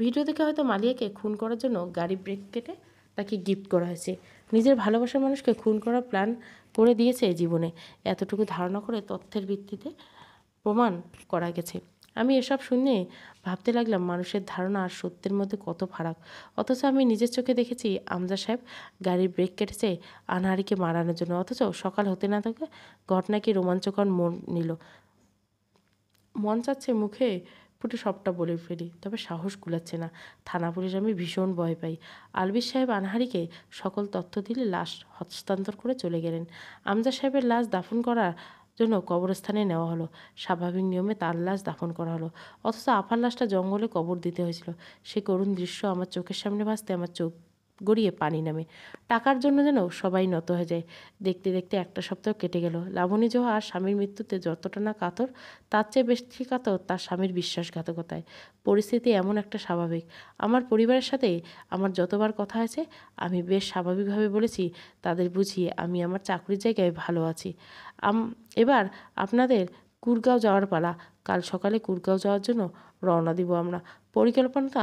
ভিডিও দেখে হয়তো মালিয়াকে খুন করার জন্য গাড়ি ব্রেক কেটে তাকে গিফট করা হয়েছে। নিজের ভালোবাসার মানুষকে খুন করার প্ল্যান করে দিয়েছে জীবনে। এতটুকু ধারণা করে তথ্যের ভিত্তিতে প্রমাণ করা গেছে। আমি এসব শুনে ভাবতে লাগলাম মানুষের ধারণা আর সত্যের মধ্যে কত ফারাক। অথচ আমি নিজের চোখে দেখেছি আমজাদ সাহেব গাড়ির ব্রেক কেটেছে আনহারিকে মারানোর জন্য। অথচ সকাল হতে না থাকে ঘটনা কি রোমাঞ্চকর মন নিল। মন চাচ্ছে মুখে ফুটে সবটা বলে ফেলি, তবে সাহস কুলাচ্ছে না। থানা পুলিশ আমি ভীষণ ভয় পাই। আলবির সাহেব আনহারিকে সকল তথ্য দিলে লাশ হস্তান্তর করে চলে গেলেন। আমজাদ সাহেবের লাশ দাফন করার জন্য কবরস্থানে নেওয়া হলো। স্বাভাবিক নিয়মে তার লাশ দাফন করা হলো, অথচ আপার লাশটা জঙ্গলে কবর দিতে হয়েছিল। সে করুণ দৃশ্য আমার চোখের সামনে ভাসতে আমার চোখ গড়িয়ে পানি নামে। টাকার জন্য যেন সবাই নত হয়ে যায়। দেখতে দেখতে একটা সপ্তাহ কেটে গেল। লাবণী জোহা আর স্বামীর মৃত্যুতে যতটা না কাতর, তার চেয়ে বেশি কাতর তার স্বামীর বিশ্বাসঘাতকতায়। পরিস্থিতি এমন একটা স্বাভাবিক। আমার পরিবারের সাথে আমার যতবার কথা আছে, আমি বেশ স্বাভাবিকভাবে বলেছি তাদের বুঝিয়ে আমি আমার চাকরির জায়গায় ভালো আছি। এবার আপনাদের কুরগাঁও যাওয়ার পালা। কাল সকালে কুরগাঁও যাওয়ার জন্য রওনা দিব আমরা। পরিকল্পনাটা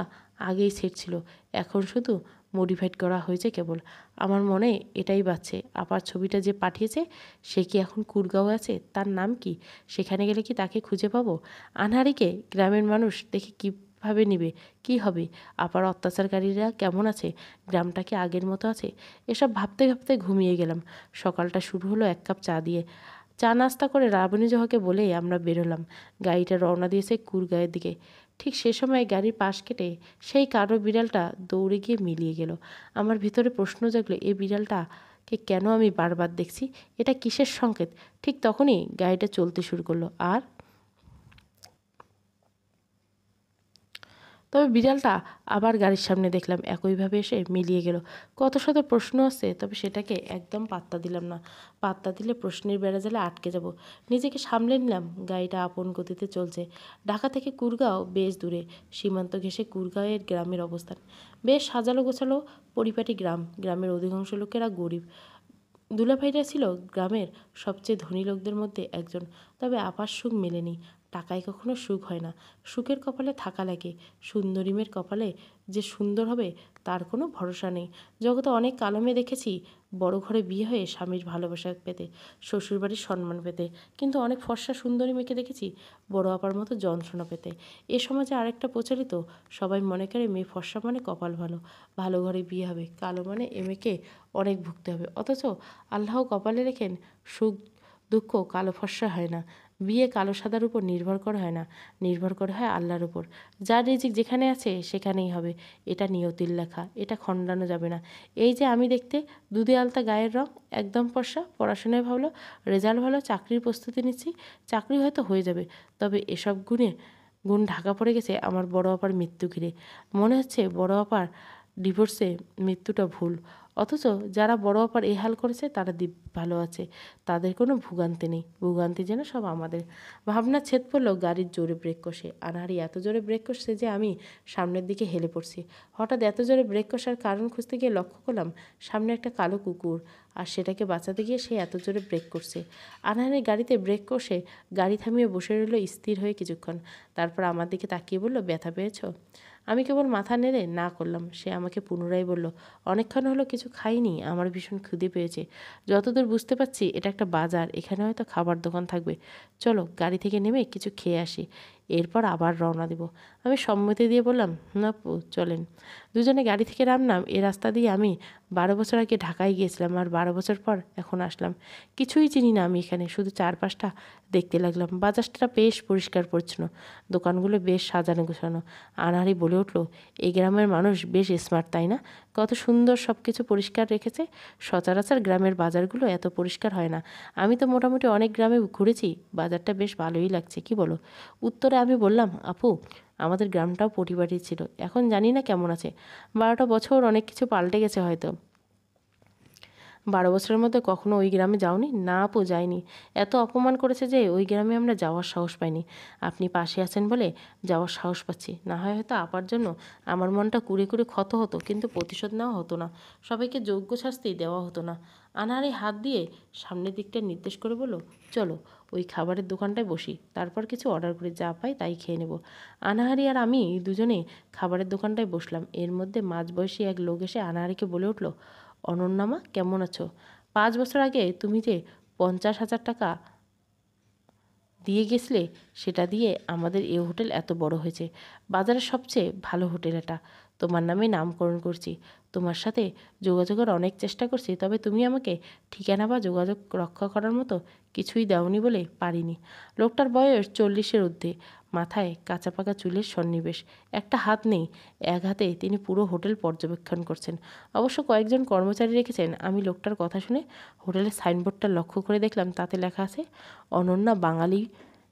আগেই সেট ছিল, এখন শুধু মডিফাইড করা হয়েছে কেবল। আমার মনে এটাই বাজছে, আপার ছবিটা যে পাঠিয়েছে সে কি এখন কুরগাঁও আছে? তার নাম কি? সেখানে গেলে কি তাকে খুঁজে পাবো? আনহারিকে গ্রামের মানুষ দেখে কীভাবে নেবে? কি হবে? আপার অত্যাচারকারীরা কেমন আছে? গ্রামটা কি আগের মতো আছে? এসব ভাবতে ভাবতে ঘুমিয়ে গেলাম। সকালটা শুরু হলো এক কাপ চা দিয়ে। চা নাস্তা করে লাবণী জোহাকে বলেই আমরা বেরোলাম। গাড়িটা রওনা দিয়েছে কুরগাঁয়ের দিকে। ঠিক সে সময় গাড়ির পাশ কেটে সেই কালো বিড়ালটা দৌড়ে গিয়ে মিলিয়ে গেল। আমার ভিতরে প্রশ্ন জাগলো, এই বিড়ালটাকে কেন আমি বারবার দেখছি? এটা কিসের সংকেত? ঠিক তখনই গাড়িটা চলতে শুরু করলো। আর তবে বিড়ালটা আবার গাড়ির সামনে দেখলাম একইভাবে এসে মিলিয়ে গেল। কত শত প্রশ্ন আসছে, তবে সেটাকে একদম পাত্তা দিলাম না। পাত্তা দিলে প্রশ্নের বেড়াজালে আটকে যাব। নিজেকে সামলে নিলাম। গাড়িটা আপন গতিতে চলছে। ঢাকা থেকে কুরগাঁও বেশ দূরে। সীমান্ত ঘেঁষে কুরগাঁওয়ের গ্রামের অবস্থান। বেশ সাজালো গোছালো পরিপাটি গ্রাম। গ্রামের অধিকাংশ লোকেরা গরিব। দুলাভাইরা ছিল গ্রামের সবচেয়ে ধনী লোকদের মধ্যে একজন। তবে আপার সুখ মেলেনি। টাকায় কখনো সুখ হয় না। সুখের কপালে থাকা লাগে। সুন্দরী মেয়ের কপালে যে সুন্দর হবে তার কোনো ভরসা নেই। জগতে অনেক কালো মেয়ে দেখেছি বড় ঘরে বিয়ে হয়ে স্বামীর ভালোবাসা পেতে, শ্বশুরবাড়ির সম্মান পেতে। কিন্তু অনেক ফর্সা সুন্দরী মেয়েকে দেখেছি বড় আপার মতো যন্ত্রণা পেতে। এ সমাজে আরেকটা প্রচলিত, সবাই মনে করে মেয়ে ফর্সা মানে কপাল ভালো, ভালো ঘরে বিয়ে হবে, কালো মানে এ মেয়েকে অনেক ভুগতে হবে। অথচ আল্লাহ কপালে লেখেন সুখ দুঃখ কালো ফর্সা হয় না। বিয়ে কালো সাদার উপর নির্ভর করা হয় না, নির্ভর করা হয় আল্লাহর উপর। যার রিজিক যেখানে আছে সেখানেই হবে। এটা নিয়তির লেখা, এটা খণ্ডানো যাবে না। এই যে আমি দেখতে দুধে আলতা গায়ের রং, একদম ফর্সা, পড়াশোনায় ভালো, রেজাল্ট ভালো, চাকরির প্রস্তুতি নিচ্ছি। চাকরি হয়তো হয়ে যাবে, তবে এসব গুণ ঢাকা পড়ে গেছে আমার বড় আপার মৃত্যু ঘিরে। মনে হচ্ছে বড় আপার ডিভোর্সে মৃত্যুটা ভুল। অথচ যারা বড় আপার এই হাল করেছে তারা ভালো আছে, তাদের কোনো ভোগান্তি নেই। ভোগান্তি যেন সব আমাদের। ভাবনা ছেদ পড়লো গাড়ির জোরে ব্রেক কষে। আনাহারি এত জোরে ব্রেক কষছে যে আমি সামনের দিকে হেলে পড়ছি। হঠাৎ এত জোরে ব্রেক কষার কারণ খুঁজতে গিয়ে লক্ষ্য করলাম সামনে একটা কালো কুকুর, আর সেটাকে বাঁচাতে গিয়ে সে এত জোরে ব্রেক করছে। আনাহারি গাড়িতে ব্রেক কষে গাড়ি থামিয়ে বসে রইল স্থির হয়ে কিছুক্ষণ। তারপর আমার দিকে তাকিয়ে বলল, ব্যথা পেয়েছ? আমি কেবল মাথা নেড়ে না করলাম। সে আমাকে পুনরায় বলল, অনেকক্ষণ হলো কিছু খাইনি, আমার ভীষণ খিদে পেয়েছে। যতদূর বুঝতে পারছি এটা একটা বাজার, এখানে হয়তো খাবার দোকান থাকবে। চলো গাড়ি থেকে নেমে কিছু খেয়ে আসি, এরপর আবার রওনা দেব। আমি সম্মতি দিয়ে বললাম, না চলেন। দুজনে গাড়ি থেকে নামলাম। এ রাস্তা দিয়ে আমি 12 বছর আগে ঢাকায় গিয়েছিলাম, আর 12 বছর পর এখন আসলাম। কিছুই চিনি না আমি এখানে, শুধু চারপাশটা দেখতে লাগলাম। বাজারটা বেশ পরিষ্কার পরিচ্ছন্ন, দোকানগুলো বেশ সাজানো গোছানো। আনাহারি বলে উঠল, এই গ্রামের মানুষ বেশ স্মার্ট, তাই না? কত সুন্দর সব কিছু পরিষ্কার রেখেছে। সচরাচর গ্রামের বাজারগুলো এত পরিষ্কার হয় না। আমি তো মোটামুটি অনেক গ্রামে ঘুরেছি, বাজারটা বেশ ভালোই লাগছে, কি বলো? উত্তরে আমি বললাম, আপু, আমাদের গ্রামটাও পরিবারই ছিল, এখন জানি না কেমন আছে। 12টা বছর অনেক কিছু পাল্টে গেছে হয়তো। 12 বছরের মধ্যে কখনো ওই গ্রামে যাওনি? না আপু, যাইনি। এত অপমান করেছে যে ওই গ্রামে আমরা যাওয়ার সাহস পাইনি। আপনি পাশে আছেন বলে যাওয়ার সাহস পাচ্ছি। না হয় হয়তো আপার জন্য আমার মনটা কুড়ে কুড়ে ক্ষত হতো, কিন্তু প্রতিশোধ নেওয়া হতো না, সবাইকে যোগ্য শাস্তি দেওয়া হতো না। আনাহারি হাত দিয়ে সামনের দিকটা নির্দেশ করে বলল, চলো ওই খাবারের দোকানটায় বসি, তারপর কিছু অর্ডার করে যা পাই তাই খেয়ে নেব। আনাহারি আর আমি দুজনে খাবারের দোকানটায় বসলাম। এর মধ্যে মাঝবয়সী এক লোক এসে আনাহারিকে বলে উঠল, অনন্যামা, কেমন আছো? 5 বছর আগে তুমি যে 50,000 টাকা দিয়ে গেছিলে, সেটা দিয়ে আমাদের এ হোটেল এত বড় হয়েছে। বাজারের সবচেয়ে ভালো হোটেল এটা। তোমার নামে নামকরণ করছি। তোমার সাথে যোগাযোগের অনেক চেষ্টা করছি, তবে তুমি আমাকে ঠিকানা বা যোগাযোগ রক্ষা করার মতো কিছুই দাওনি বলে পারিনি। লোকটার বয়স 40-এর ঊর্ধ্বে, মাথায় কাঁচা পাকা চুলের সন্নিবেশ, একটা হাত নেই, এক হাতে তিনি পুরো হোটেল পর্যবেক্ষণ করছেন। অবশ্য কয়েকজন কর্মচারী রেখেছেন। আমি লোকটার কথা শুনে হোটেলের সাইনবোর্ডটা লক্ষ্য করে দেখলাম তাতে লেখা আছে অনন্যা বাঙালি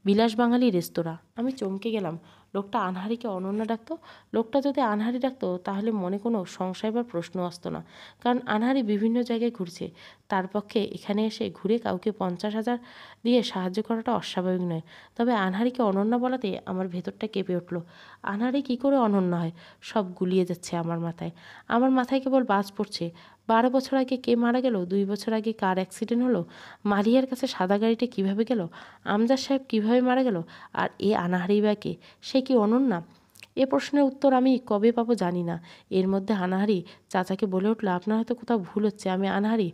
বিলাস বাঙালি রেস্তোরাঁ। আমি চমকে গেলাম। লোকটা আনহারিকে অনন্যা ডাকতো। লোকটা যদি আনহারি ডাকতো তাহলে মনে কোনো সংশয় বা প্রশ্ন আসতো না, কারণ আনহারি বিভিন্ন জায়গায় ঘুরছে। তার পক্ষে এখানে এসে ঘুরে কাউকে 50,000 দিয়ে সাহায্য করাটা অস্বাভাবিক নয়। তবে আনহারিকে অনন্যা বলাতে আমার ভেতরটা কেঁপে উঠল। আনহারি কী করে অনন্যা হয়? সব গুলিয়ে যাচ্ছে আমার মাথায়। আমার মাথায় কেবল বাজ পড়ছে। 12 বছর আগে কে মারা গেল, 2 বছর আগে কার অ্যাক্সিডেন্ট হলো, মালিয়ার কাছে সাদা গাড়িটা কীভাবে গেল, আমজাদ সাহেব কীভাবে মারা গেল, আর এ আনাহারি বা কে? সে কি অনন্যা? এ প্রশ্নের উত্তর আমি কবে পাবো জানি না। এর মধ্যে আনাহারি চাচাকে বলে উঠল, আপনার হয়তো কোথাও ভুল হচ্ছে, আমি আনাহারি,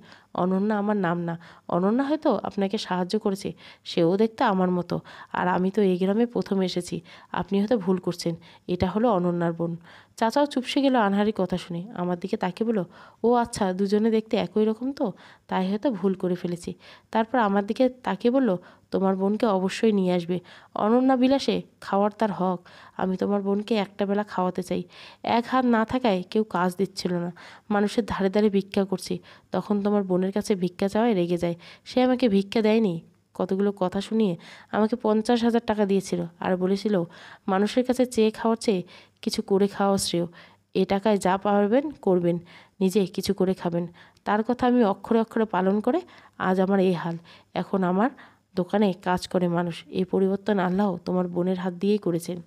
অনন্যা আমার নাম না। অনন্যা হয়তো আপনাকে সাহায্য করেছে, সেও দেখতে আমার মতো, আর আমি তো এই গ্রামে প্রথম এসেছি, আপনি হয়তো ভুল করছেন, এটা হলো অনন্যার বোন। চাচাও চুপসে গেল আনহারির কথা শুনে। আমার দিকে তাকিয়ে বলল, ও আচ্ছা, দুজনে দেখতে একই রকম তো, তাই হয়তো ভুল করে ফেলেছি। তারপর আমার দিকে তাকিয়ে বলল, তোমার বোনকে অবশ্যই নিয়ে আসবে। অনন্যা বিলাসে খাওয়ার তার হক। আমি তোমার বোনকে একটা বেলা খাওয়াতে চাই। এক হাত না থাকায় কেউ কাজ দিচ্ছিল না, মানুষের ধারে ধারে ভিক্ষা করছি। তখন তোমার বোনের কাছে ভিক্ষা চাওয়ায় রেগে যায়। সে আমাকে ভিক্ষা দেয়নি, কতগুলো কথা শুনিয়ে আমাকে 50,000 টাকা দিয়েছিল, আর বলেছিল মানুষের কাছে চেয়ে খাওয়ার চেয়ে কিছু করে খাওয়া শ্রেয়। এ টাকায় যা পারবেন করবেন, নিজে কিছু করে খাবেন। তার কথা আমি অক্ষরে অক্ষরে পালন করে আজ আমার এই হাল। এখন আমার দোকানে কাজ করে মানুষ। এই পরিবর্তন আল্লাহ তোমার বোনের হাত দিয়েই করেছেন।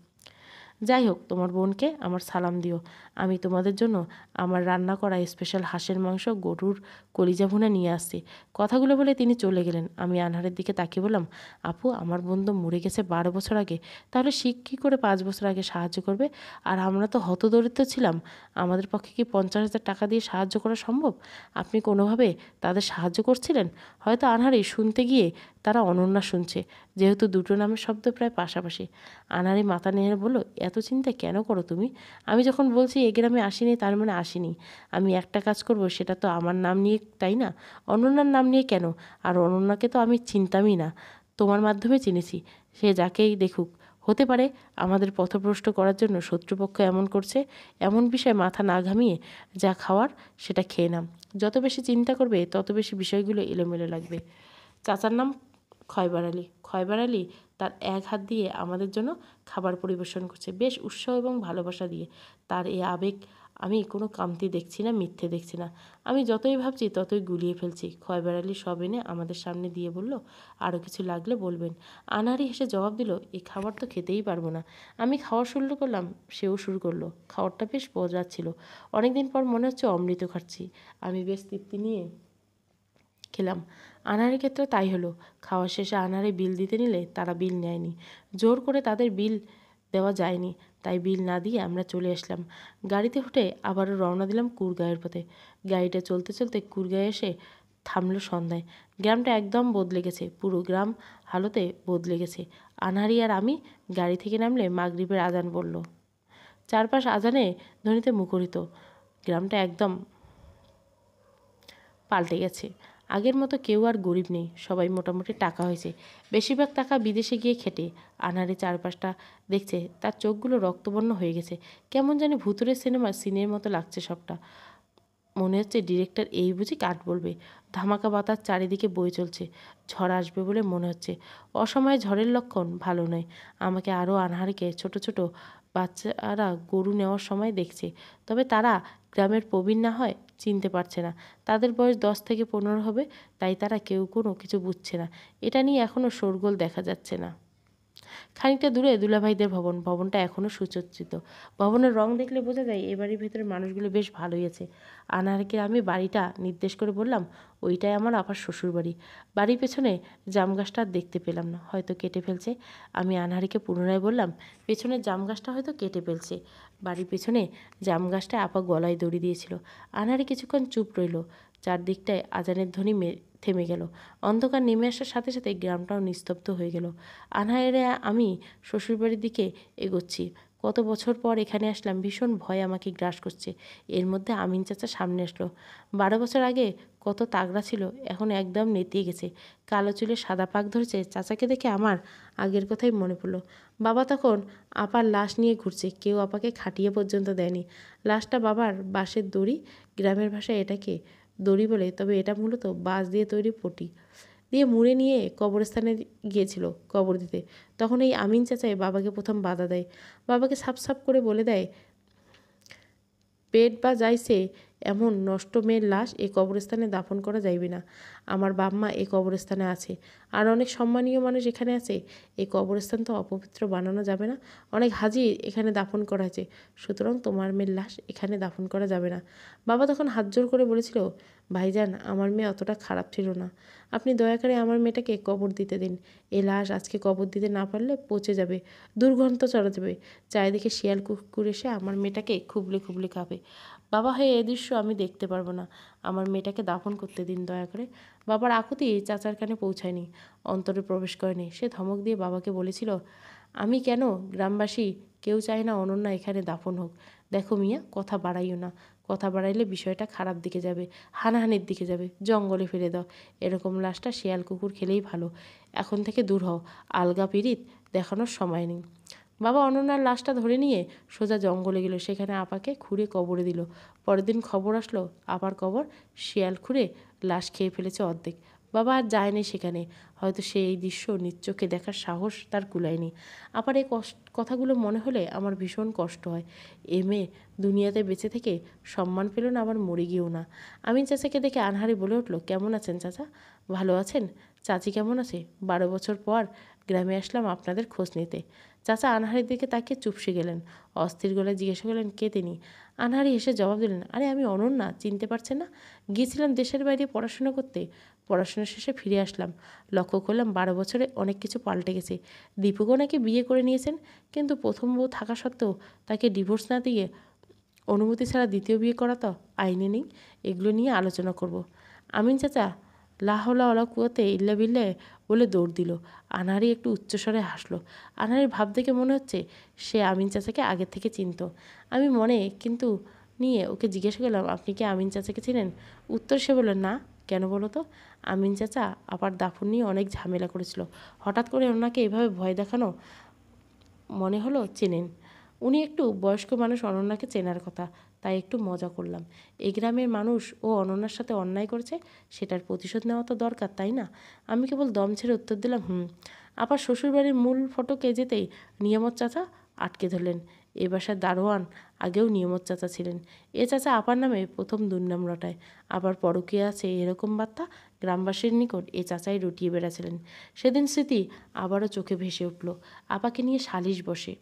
যাই হোক, তোমার বোনকে আমার সালাম দিও। আমি তোমাদের জন্য আমার রান্না করা স্পেশাল হাঁসের মাংস, গরুর কলিজা ভুনা নিয়ে আসছি। কথাগুলো বলে তিনি চলে গেলেন। আমি আনহারের দিকে তাকিয়ে বললাম, আপু, আমার বোন তো মরে গেছে 12 বছর আগে, তাহলে শিখ কী করে 5 বছর আগে সাহায্য করবে? আর আমরা তো হতদরিদ্র ছিলাম, আমাদের পক্ষে কি 50,000 টাকা দিয়ে সাহায্য করা সম্ভব? আপনি কোনোভাবে তাদের সাহায্য করছিলেন? হয়তো আনহারি শুনতে গিয়ে তারা অনন্যা শুনছে, যেহেতু দুটো নামের শব্দ প্রায় পাশাপাশি। আনারি মাথা নেড়ে বলল, এত চিন্তা কেন করো তুমি? আমি যখন বলছি এ গ্রামে আসিনি, তার মানে আসিনি। আমি একটা কাজ করব, সেটা তো আমার নাম নিয়ে, তাই না? অনন্যার নাম নিয়ে কেন? আর অনন্যাকে তো আমি চিনতামই না, তোমার মাধ্যমে চিনেছি। সে যাকেই দেখুক, হতে পারে আমাদের পথভ্রষ্ট করার জন্য শত্রুপক্ষ এমন করছে। এমন বিষয়ে মাথা না ঘামিয়ে যা খাওয়ার সেটা খেয়ে নাও। যত বেশি চিন্তা করবে তত বেশি বিষয়গুলো এলোমেলো লাগবে। চাচার নাম খয়বার আলী। খয়বার আলী তার এক হাত দিয়ে আমাদের জন্য খাবার পরিবেশন করছে, বেশ উৎসাহ এবং ভালোবাসা দিয়ে। তার এই আবেগ আমি কোনো কামতি দেখছি না, মিথ্যে দেখছি না। আমি যতই ভাবছি ততই গুলিয়ে ফেলছি। খয়বার আলী সব এনে আমাদের সামনে দিয়ে বলল, আরও কিছু লাগলে বলবেন। আনারি হেসে জবাব দিল, এই খাবার তো খেতেই পারবো না। আমি খাওয়া শুরু করলাম, সেও শুরু করলো। খাবারটা বেশ মজা ছিল। অনেকদিন পর মনে হচ্ছে অমৃত খাচ্ছি। আমি বেশ তৃপ্তি নিয়ে খেলাম। আনারের ক্ষেত্রে তাই হলো। খাওয়া শেষে আনারে বিল দিতে নিলে তারা বিল নেয়নি। জোর করে তাদের বিল দেওয়া যায়নি, তাই বিল না দিয়ে আমরা চলে আসলাম। গাড়িতে উঠে আবারও রওনা দিলাম কুরগাঁয়ের পথে। গাড়িটা চলতে চলতে কুরগাঁয়ে এসে থামলো সন্ধ্যায়। গ্রামটা একদম বদলে গেছে, পুরো গ্রাম হালতে বদলে গেছে। আনহারি আর আমি গাড়ি থেকে নামলে মাগরিবের আজান বলল। চারপাশ আজানে ধ্বনিতে মুখরিত। গ্রামটা একদম পাল্টে গেছে। আগের মতো কেউ আর গরিব নেই, সবাই মোটামুটি টাকা হয়েছে। বেশিরভাগ টাকা বিদেশে গিয়ে খেটে। আনারে চারপাশটা দেখছে, তার চোখগুলো রক্তবর্ণ হয়ে গেছে। কেমন জানি ভুতুরের সিনের মতো লাগছে সবটা। মনে হচ্ছে ডিরেক্টর এই বুঝি কাট বলবে। ধামাকা বাতাস চারিদিকে বয়ে চলছে, ঝড় আসবে বলে মনে হচ্ছে। অসময়ে ঝড়ের লক্ষণ ভালো নয়। আমাকে আরও আনহারিকে ছোট ছোট বাচ্চারা গরু নেওয়ার সময় দেখছে, তবে তারা গ্রামের প্রবীণ না হয় চিনতে পারছে না। তাদের বয়স 10 থেকে 15 হবে, তাই তারা কেউ কোনো কিছু বুঝছে না। এটা নিয়ে এখনও শোরগোল দেখা যাচ্ছে না। খানিকটা দূরে দুলাভাইদের ভবন। ভবনটা এখনও সুসজ্জিত। ভবনের রং দেখলে বোঝা যায় এ বাড়ির ভেতরে মানুষগুলো বেশ ভালোই আছে। আনারকে আমি বাড়িটা নির্দেশ করে বললাম, ওইটাই আমার আবার শ্বশুর বাড়ি। বাড়ির পেছনে জাম গাছটা আর দেখতে পেলাম না, হয়তো কেটে ফেলছে। আমি আনহারিকে পুনরায় বললাম, পেছনের জাম গাছটা হয়তো কেটে ফেলছে। বাড়ির পেছনে জাম গাছটা আপা গলায় দড়ি দিয়েছিল। আনহারি কিছুক্ষণ চুপ রইল। চারদিকটায় আজানের ধ্বনি থেমে গেল। অন্ধকার নেমে আসার সাথে সাথে গ্রামটাও নিস্তব্ধ হয়ে গেল। আনহারে আমি শ্বশুরবাড়ির দিকে এগোচ্ছি। কত বছর পর এখানে আসলাম, ভীষণ ভয় আমাকে গ্রাস করছে। এর মধ্যে আমিন চাচা সামনে আসলো। 12 বছর আগে কত তাগড়া ছিল, এখন একদম নেতিয়ে গেছে। কালো চুলে সাদা পাক ধরেছে। চাচাকে দেখে আমার আগের কথাই মনে পড়লো। বাবা তখন আপার লাশ নিয়ে ঘুরছে, কেউ আপাকে খাটিয়ে পর্যন্ত দেয়নি। লাশটা বাবার বাঁশের দড়ি, গ্রামের ভাষায় এটাকে দড়ি বলে, তবে এটা মূলত বাঁশ দিয়ে তৈরি পটি দিয়ে মুড়ে নিয়ে কবরস্থানে গিয়েছিল কবর দিতে। তখন এই আমিন চাচাই বাবাকে প্রথম বাধা দেয়। বাবাকে সাপ সাপ করে বলে দেয়, পেট বা যাইছে এমন নষ্ট মেয়ের লাশ এই কবরস্থানে দাফন করা যাইবে না। আমার বাপ-মা এই কবরস্থানে আছে, আর অনেক সম্মানীয় মানুষ এখানে আছে। এই কবরস্থান তো অপবিত্র বানানো যাবে না। অনেক হাজি এখানে দাফন করা হয়েছে, সুতরাং তোমার মেয়ের লাশ এখানে দাফন করা যাবে না। বাবা তখন হাত জোর করে বলেছিল, ভাইজান, আমার মেয়ে অতটা খারাপ ছিল না। আপনি দয়া করে আমার মেয়েটাকে কবর দিতে দিন। এ লাশ আজকে কবর দিতে না পারলে পচে যাবে, দুর্গন্ধ চড়া যাবে। চারিদিকে শিয়াল কুকুর এসে আমার মেয়েটাকে খুবলে খুবলে খাবে। বাবা হয়ে এ দৃশ্য আমি দেখতে পারবো না। আমার মেয়েটাকে দাফন করতে দিন দয়া করে। বাবার আকুতি চাচার কানে পৌঁছায়নি, অন্তরে প্রবেশ করেনি। সে ধমক দিয়ে বাবাকে বলেছিল, আমি কেন, গ্রামবাসী কেউ চায় না অনন্যা এখানে দাফন হোক। দেখো মিয়া, কথা বাড়াইও না। কথা বাড়াইলে বিষয়টা খারাপ দিকে যাবে, হানাহানির দিকে যাবে। জঙ্গলে ফেলে দাও। এরকম লাশটা শিয়াল কুকুর খেলেই ভালো। এখন থেকে দূর হও। আলগা পিরিত দেখানোর সময় নেই। বাবা অনন্যার লাশটা ধরে নিয়ে সোজা জঙ্গলে গেল। সেখানে আপাকে খুঁড়ে কবরে দিল। পরের দিন খবর আসলো, আপার কবর শিয়াল খুঁড়ে লাশ খেয়ে ফেলেছে অর্ধেক। বাবা আর যায়নি সেখানে। হয়তো সে এই দৃশ্য নিজ চোখে দেখার সাহস তার কুলায়নি। আপার এই কথাগুলো মনে হলে আমার ভীষণ কষ্ট হয়। এ মেয়ে দুনিয়াতে বেঁচে থেকে সম্মান পেল না, আবার মরে গিয়েও না। আমিন চাচাকে দেখে আনহারি বলে উঠল, কেমন আছেন চাচা? ভালো আছেন? চাচি কেমন আছে? 12 বছর পর গ্রামে আসলাম আপনাদের খোঁজ নিতে। চাচা আনহারির দিকে তাকিয়ে চুপসে গেলেন। অস্থির গলায় জিজ্ঞাসা করলেন, কে তিনি? আনহারি এসে জবাব দিলেন, আরে আমি অনন্যা, চিনতে পারছেন না? গিয়েছিলাম দেশের বাইরে পড়াশোনা করতে, পড়াশোনা শেষে ফিরে আসলাম। লক্ষ্য করলাম 12 বছরে অনেক কিছু পাল্টে গেছে। দীপুকে নাকি বিয়ে করে নিয়েছেন, কিন্তু প্রথম বউ থাকা সত্ত্বেও তাকে ডিভোর্স না দিয়ে অনুমতি ছাড়া দ্বিতীয় বিয়ে করা তো আইনে নেই। এগুলো নিয়ে আলোচনা করব। আমিন চাচা লা হাওলা ওয়ালা কুওয়াতে ইল্লা বিল্লাহ বলে দৌড় দিল। আনহারি একটু উচ্চস্বরে হাসলো। আনহারির ভাব দেখে মনে হচ্ছে সে আমিন চাচাকে আগে থেকে চিনত। আমি মনে কিন্তু নিয়ে ওকে জিজ্ঞাসা করলাম, আপনি কি আমিন চাচাকে চিনেন? উত্তর সে বলল, না। কেন বলো তো? আমিন চাচা আপার দাফন নিয়ে অনেক ঝামেলা করেছিল। হঠাৎ করে ওনাকে এভাবে ভয় দেখানো মনে হলো চেনেন। উনি একটু বয়স্ক মানুষ, অনন্যাকে চেনার কথা, তাই একটু মজা করলাম। এই গ্রামের মানুষ ও অনন্যার সাথে অন্যায় করেছে, সেটার প্রতিশোধ নেওয়া তো দরকার, তাই না? আমি কেবল দম ছেড়ে উত্তর দিলাম, আপার শ্বশুরবাড়ির মূল ফটকে যেতেই নিয়ামত চাচা আটকে ধরলেন। এ বাসার দারোয়ান আগেও নিয়ামত চাচা ছিলেন। এ চাচা আপার নামে প্রথম দুর্নাম রটায়। আবার পরকীয়া আছে এরকম বার্তা গ্রামবাসীর নিকট এ চাচাই রটিয়ে বেড়াছিলেন। সেদিন স্মৃতি আবারও চোখে ভেসে উঠল। আপাকে নিয়ে সালিশ বসে।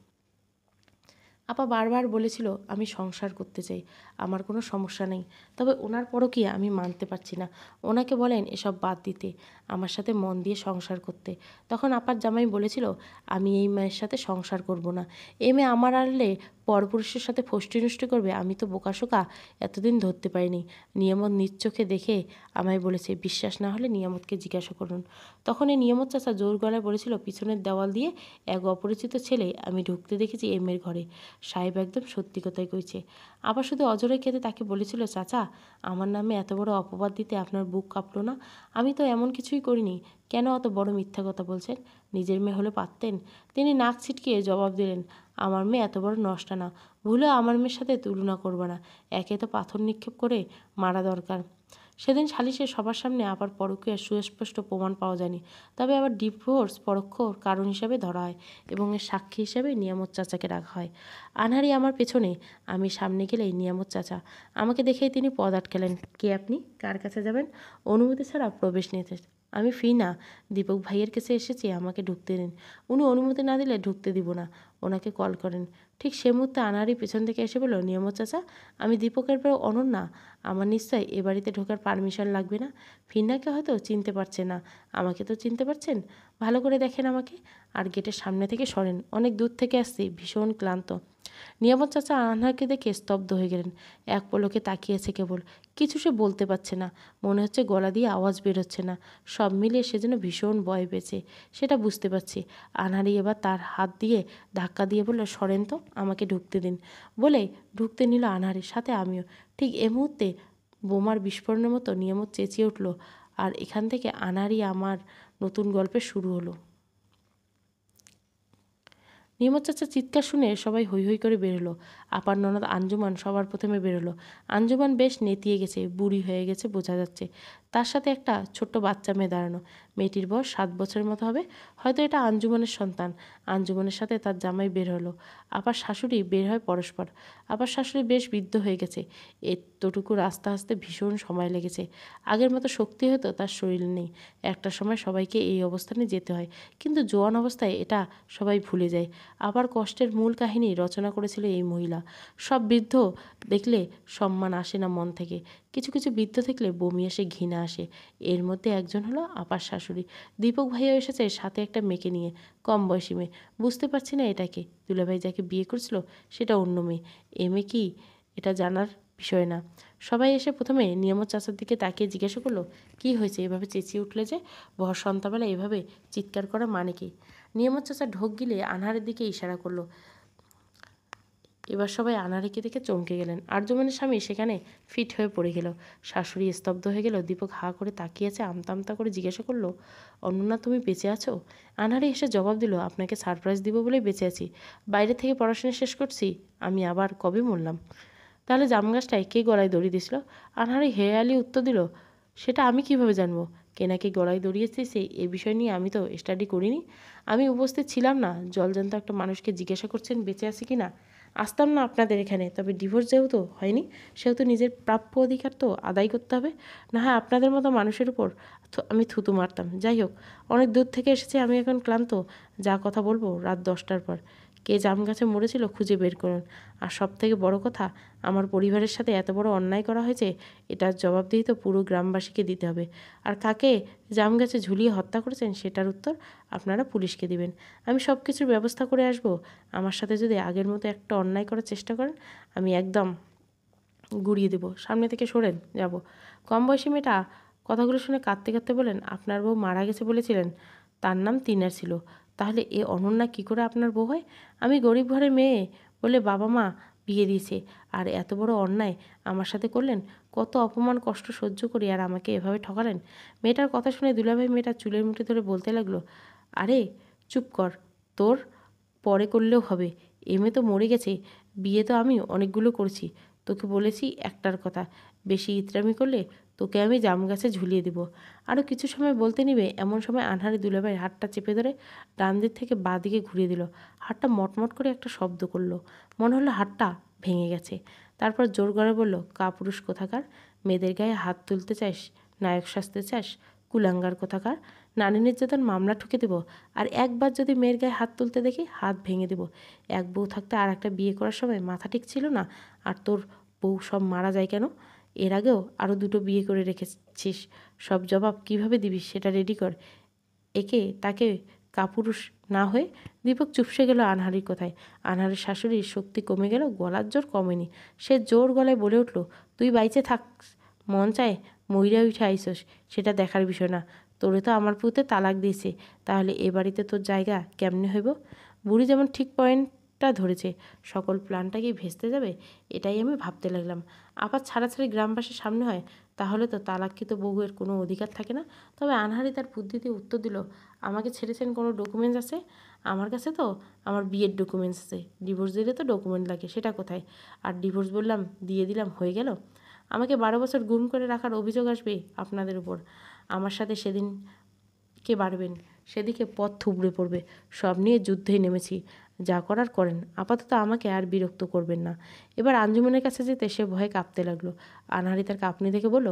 আপা বারবার বলেছিল, আমি সংসার করতে চাই, আমার কোনো সমস্যা নেই, তবে ওনার পরকীয়া আমি মানতে পারছি না। ওনাকে বলেন এসব বাদ দিতে, আমার সাথে মন দিয়ে সংসার করতে। তখন আপার জামাই বলেছিল, আমি এই মেয়ের সাথে সংসার করব না। এই মেয়ে আমার আড়লে পরপুরুষের সাথে ফষ্টি নষ্টি করবে, আমি তো বোকাশোকা এতদিন ধরতে পারিনি। নিয়ামত নিজ চোখে দেখে আমায় বলেছে, বিশ্বাস না হলে নিয়ামতকে জিজ্ঞাসা করুন। তখন এই নিয়ামত চাচা জোর গলায় বলেছিল, পিছনের দেওয়াল দিয়ে এক অপরিচিত ছেলে আমি ঢুকতে দেখেছি এই মেয়ের ঘরে। সাহেব একদম সত্যি কথাই কইছে। আবার শুধু অজরে খেতে তাকে বলেছিল, চাচা আমার নামে এত বড় অপবাদ দিতে আপনার বুক কাঁপলো না? আমি তো এমন কিছুই করিনি, কেন অত বড় মিথ্যা কথা বলছেন? নিজের মেয়ে হলে পারতেন। তিনি নাক ছিটকিয়ে জবাব দিলেন, আমার মেয়ে এত বড় নষ্টা না, ভুলেও আমার মেয়ের সাথে তুলনা করবে না। একে তো পাথর নিক্ষেপ করে মারা দরকার। সেদিন সালিশে সবার সামনে আবার পরকীয়ার সুস্পষ্ট প্রমাণ পাওয়া যায়নি, তবে আবার ডিভোর্স পরোক্ষ কারণ হিসাবে ধরা হয় এবং এর সাক্ষী হিসাবে নিয়ামত চাচাকে রাখা হয়। আনহারি আমার পেছনে, আমি সামনে গেলেই নিয়ামত চাচা আমাকে দেখেই তিনি পদ আটকালেন। কে আপনি? কার কাছে যাবেন? অনুমতি ছাড়া প্রবেশ নিতে। আমি ফি না, দীপক ভাইয়ের কাছে এসেছি, আমাকে ঢুকতে দিন। উনি অনুমতি না দিলে ঢুকতে দিব না। ওনাকে কল করেন। ঠিক সে মুহূর্তে আনহারি পেছন থেকে এসে বলল, নিয়ামত চাচা, আমি দীপকের পর অনন্যা, আমার নিশ্চয় এ বাড়িতে ঢোকার পারমিশন লাগবে না। ফিন্নাকে হয়তো চিনতে পারছে না, আমাকে তো চিনতে পারছেন। ভালো করে দেখেন আমাকে। আর গেটের সামনে থেকে সরেন। অনেক দূর থেকে আসছি, ভীষণ ক্লান্ত। নিয়ামত চাচা আনহারকে দেখে স্তব্ধ হয়ে গেলেন। এক পলকে তাকিয়েছে কেবল। কিছু সে বলতে পারছে না, মনে হচ্ছে গলা দিয়ে আওয়াজ বেরোচ্ছে না। সব মিলিয়ে সে যেন ভীষণ ভয় পেয়েছে, সেটা বুঝতে পারছি। আনহারি এবার তার হাত দিয়ে ধাক্কা দিয়ে বলল, সরেন তো, আমাকে ঢুকতে দিন। বলে ঢুকতে নিল আনহারির সাথে আমিও। ঠিক এ মুহূর্তে বোমার বিস্ফোরণের মতো নিয়ামত চেঁচিয়ে উঠল, আর এখান থেকে আনহারি আমার নতুন গল্পের শুরু হলো। নিয়ামত চাচার চিৎকার শুনে সবাই হৈ হৈ করে বেরোলো। আপার ননদ আঞ্জুমান সবার প্রথমে বেরোলো। আঞ্জুমান বেশ নেতিয়ে গেছে, বুড়ি হয়ে গেছে বোঝা যাচ্ছে। তার সাথে একটা ছোট্ট বাচ্চা মেয়ে দাঁড়ানো। মেয়েটির বয়স 7 বছরের মতো হবে, হয়তো এটা আঞ্জুমানের সন্তান। আঞ্জুমানের সাথে তার জামাই বের হলো। আপার শাশুড়ি বের হয় পরস্পর। আপার শাশুড়ি বেশ বৃদ্ধ হয়ে গেছে, এতটুকু রাস্তা আসতে ভীষণ সময় লেগেছে। আগের মতো শক্তি হয়তো তার শরীরে নেই। একটা সময় সবাইকে এই অবস্থানে যেতে হয়, কিন্তু জোয়ান অবস্থায় এটা সবাই ভুলে যায়। আবার কষ্টের মূল কাহিনী রচনা করেছিল এই মহিলা। সব বৃদ্ধ দেখলে সম্মান আসে না মন থেকে, কিছু কিছু বৃদ্ধ দেখলে বমি আসে, ঘৃণা আসে। এর মধ্যে একজন হলো আপার শাশুড়ি। দীপক ভাইয়া এসেছে সাথে একটা মেয়েকে নিয়ে, কম বয়সী মেয়ে। বুঝতে পারছি না এটাকে। দুলাভাই যাকে বিয়ে করেছিল সেটা অন্য মেয়ে। এ মেয়ে কি, এটা জানার বিষয় না। সবাই এসে প্রথমে নিয়ামত চাচার দিকে তাকিয়ে জিজ্ঞাসা করলো, কি হয়েছে, এভাবে চেঁচিয়ে উঠলে যে? ভর সন্ধ্যাবেলা এভাবে চিৎকার করা মানে কি? নিয়ামত চাচা ঢোক গিলে আনহারের দিকে ইশারা করলো। এবার সবাই আনারিকে দেখে চমকে গেলেন। আর্যমানের স্বামী সেখানে ফিট হয়ে পড়ে গেল। শাশুড়ি স্তব্ধ হয়ে গেল। দীপক হা করে তাকিয়েছে, আমতা আমতা করে জিজ্ঞাসা করলো, অনন্যা তুমি বেঁচে আছো? আনারি এসে জবাব দিল, আপনাকে সারপ্রাইজ দিব বলেই বেঁচে আছি। বাইরে থেকে পড়াশোনা শেষ করছি, আমি আবার কবে মরলাম? তাহলে জাম গাছটায় কে গলায় দড়ি দিছিল? আনহারি হেয়ালি উত্তর দিল, সেটা আমি কিভাবে জানবো? কে নাকি গলায় দড়িয়েছে এ বিষয় নিয়ে আমি তো স্টাডি করিনি। আমি উপস্থিত ছিলাম না। জলজান্ত একটা মানুষকে জিজ্ঞাসা করছেন বেঁচে আছে কি না? আসতাম না আপনাদের এখানে, তবে ডিভোর্স যেহেতু হয়নি সেহেতু নিজের প্রাপ্য অধিকার তো আদায় করতে হবে। না হয় আপনাদের মতো মানুষের উপর আমি থুতু মারতাম। যাই হোক, অনেক দূর থেকে এসেছি, আমি এখন ক্লান্ত। যা কথা বলবো রাত 10টার পর। কে জাম গাছে মরেছিল খুঁজে বের করুন। আর সব থেকে বড় কথা, আমার পরিবারের সাথে এত বড় অন্যায় করা হয়েছে, এটার জবাবদিহি তো পুরো গ্রামবাসীকে দিতে হবে। আর কাকে জাম গাছে ঝুলিয়ে হত্যা করেছেন সেটার উত্তর আপনারা পুলিশকে দিবেন। আমি সব কিছুর ব্যবস্থা করে আসব। আমার সাথে যদি আগের মতো একটা অন্যায় করার চেষ্টা করেন, আমি একদম গুড়িয়ে দেবো। সামনে থেকে সরেন, যাব। কম বয়সী মেয়েটা কথাগুলো শুনে কাঁদতে কাঁদতে বলেন, আপনার বউ মারা গেছে বলেছিলেন, তার নাম তিনার ছিল। তাহলে এ অনন্যা কী করে আপনার বউ হয়? আমি গরিব ঘরের মেয়ে বলে বাবা মা বিয়ে দিয়েছে, আর এত বড় অন্যায় আমার সাথে করলেন? কত অপমান কষ্ট সহ্য করি, আর আমাকে এভাবে ঠকালেন? মেয়েটার কথা শুনে দুলাভাই মেয়েটার চুলের মুঠি ধরে বলতে লাগলো, আরে চুপ কর, তোর পরে করলেও হবে। এ মেয়ে তো মরে গেছে, বিয়ে তো আমি অনেকগুলো করছি। তোকে বলেছি একটার কথা, বেশি ইতরামি করলে তোকে আমি জাম গাছে ঝুলিয়ে দেবো। আরও কিছু সময় বলতে নিবে এমন সময় আনহারি দুলাভাইয়ের হাতটা চেপে ধরে ডান দিক থেকে বাঁ দিকে ঘুরিয়ে দিল। হাতটা মটমট করে একটা শব্দ করলো, মনে হলো হাতটা ভেঙে গেছে। তারপর জোর গলায় বলল, কাপুরুষ কোথাকার, মেয়েদের গায়ে হাত তুলতে চাস, নায়ক সাজতে চাস, কুলাঙ্গার কোথাকার। নারী নির্যাতন মামলা ঠুকে দেবো, আর একবার যদি মেয়ের গায়ে হাত তুলতে দেখি হাত ভেঙে দেবো। এক বউ থাকতে আর একটা বিয়ে করার সময় মাথা ঠিক ছিল না? আর তোর বউ সব মারা যায় কেন? এর আগেও আরও 2টো বিয়ে করে রেখেছিস, সব জবাব কিভাবে দিবি সেটা রেডি কর। একে তাকে কাপুরুষ না হয়ে। দীপক চুপসে গেল আনহারির কথায়। আনহারির শাশুড়ির শক্তি কমে গেল, গলার জোর কমেনি। সে জোর গলায় বলে উঠল, তুই বাইচে থাক, মন চায় মইরা উঠে আইসস, সেটা দেখার বিষয় না। তোরে তো আমার পুতে তালাক দিয়েছে, তাহলে এ বাড়িতে তোর জায়গা কেমনে হইব? বুড়ি যেমন ঠিক পয়েন্টটা ধরেছে, সকল প্ল্যানটা কি ভেস্তে যাবে? এটাই আমি ভাবতে লাগলাম। আবার ছাড়াছাড়ি গ্রামবাসীর সামনে হয়, তাহলে তো তালাককৃত বউয়ের কোনো অধিকার থাকে না। তবে আনহারি তার বুদ্ধি দিয়ে উত্তর দিল, আমাকে ছেড়েছেন কোনো ডকুমেন্টস আছে? আমার কাছে তো আমার বিয়ের ডকুমেন্টস আছে। ডিভোর্স দিলে তো ডকুমেন্ট লাগে, সেটা কোথায়? আর ডিভোর্স বললাম, দিয়ে দিলাম, হয়ে গেল। আমাকে 12 বছর গুম করে রাখার অভিযোগ আসবে আপনাদের উপর। আমার সাথে সেদিন কে বাড়বেন, সেদিকে পথ থুবড়ে পড়বে। সব নিয়ে যুদ্ধেই নেমেছি, যা করার করেন। আপাতত আমাকে আর বিরক্ত করবেন না। এবার আঞ্জুমানের কাছে যেতে সে ভয়ে কাঁপতে লাগলো। আনহারি তার কাঁপুনি দেখে বলল,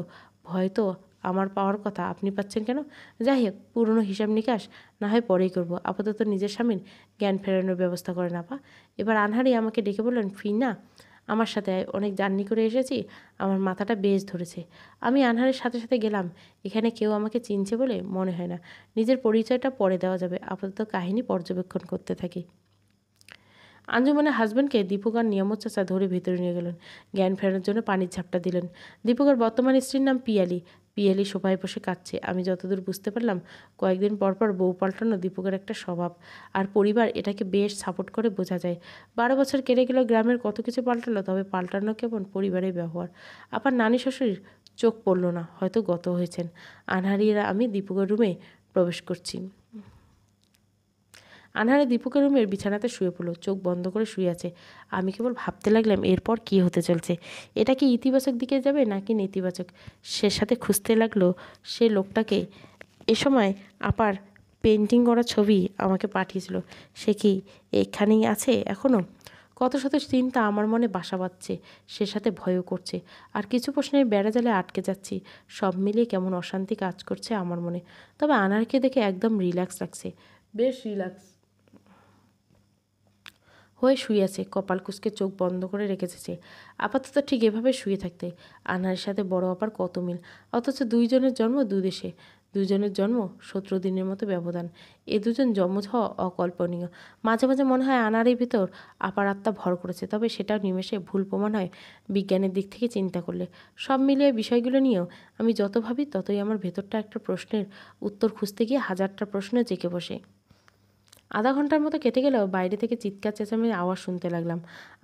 ভয় তো আমার পাওয়ার কথা, আপনি পাচ্ছেন কেন? যাই হোক, পুরনো হিসাব নিকাশ না হয় পরেই করব, আপাতত নিজের স্বামীর জ্ঞান ফেরানোর ব্যবস্থা করেন আপা। এবার আনহারি আমাকে ডেকে বললেন, ফিনা, আমার সাথে আয়, অনেক জার্নি করে এসেছি, আমার মাথাটা বেশ ধরেছে। আমি আনহারের সাথে সাথে গেলাম। এখানে কেউ আমাকে চিনছে বলে মনে হয় না। নিজের পরিচয়টা পরে দেওয়া যাবে, আপাতত কাহিনী পর্যবেক্ষণ করতে থাকি। আঞ্জুমানের হাজব্যান্ডকে দীপক আর নিয়ামত চাচা ধরে ভেতরে নিয়ে গেলেন। জ্ঞান ফেরানোর জন্য পানির ঝাপটা দিলেন। দীপকের বর্তমান স্ত্রীর নাম পিয়ালি। পিয়ালি সোফায় বসে কাঁদছে। আমি যতদূর বুঝতে পারলাম, কয়েকদিন পর পর বউ পাল্টানো দীপকের একটা স্বভাব, আর পরিবার এটাকে বেশ সাপোর্ট করে, বোঝা যায়। 12 বছর কেটে গেল, গ্রামের কত কিছু পাল্টালো, তবে পাল্টানো কেমন পরিবারের ব্যবহার। আবার নানি শ্বশুর চোখ পড়ল না, হয়তো গত হয়েছেন। আনহারিরা আমি দীপকের রুমে প্রবেশ করছি। আনহারে দীপকের রুমের বিছানাতে শুয়ে পড়ল, চোখ বন্ধ করে শুয়ে আছে। আমি কেবল ভাবতে লাগলাম এরপর কী হতে চলছে। এটা কি ইতিবাচক দিকে যাবে নাকি নেতিবাচক? সে সাথে খুঁজতে লাগলো সে লোকটাকে। এ সময় আপার পেন্টিং করা ছবি আমাকে পাঠিয়েছিল। সে কি এখানেই আছে এখনও? কত শত চিন্তা আমার মনে বাসা বাঁধছে, সে সাথে ভয়ও করছে, আর কিছু প্রশ্নের বেড়াজালে আটকে যাচ্ছি। সব মিলিয়ে কেমন অশান্তি কাজ করছে আমার মনে। তবে আনারকে দেখে একদম রিল্যাক্স লাগছে, বেশ রিল্যাক্স হয়ে শুয়ে আছে, কপাল কুঁচকে চোখ বন্ধ করে রেখেছে। আপাতত ঠিক এভাবে শুয়ে থাকতে। আনহারের সাথে বড় আপার কত মিল, অথচ দুইজনের জন্ম দুদেশে, দুজনের জন্ম 17 দিনের মতো ব্যবধান। এ দুজন যমজ হওয়া অকল্পনীয়। মাঝে মাঝে মনে হয় আনারের ভিতর আপার আত্মা ভর করেছে, তবে সেটাও নিমেষে ভুল প্রমাণ হয় বিজ্ঞানের দিক থেকে চিন্তা করলে। সব মিলিয়ে বিষয়গুলো নিয়েও আমি যত ভাবি ততই আমার ভেতরটা একটা প্রশ্নের উত্তর খুঁজতে গিয়ে হাজারটা প্রশ্ন জেঁকে বসে। আধা ঘন্টার মতো কেটে গেলেও বাইরে থেকে চিৎকার চেঁচামেচির আওয়াজ শুনতে লাগলাম।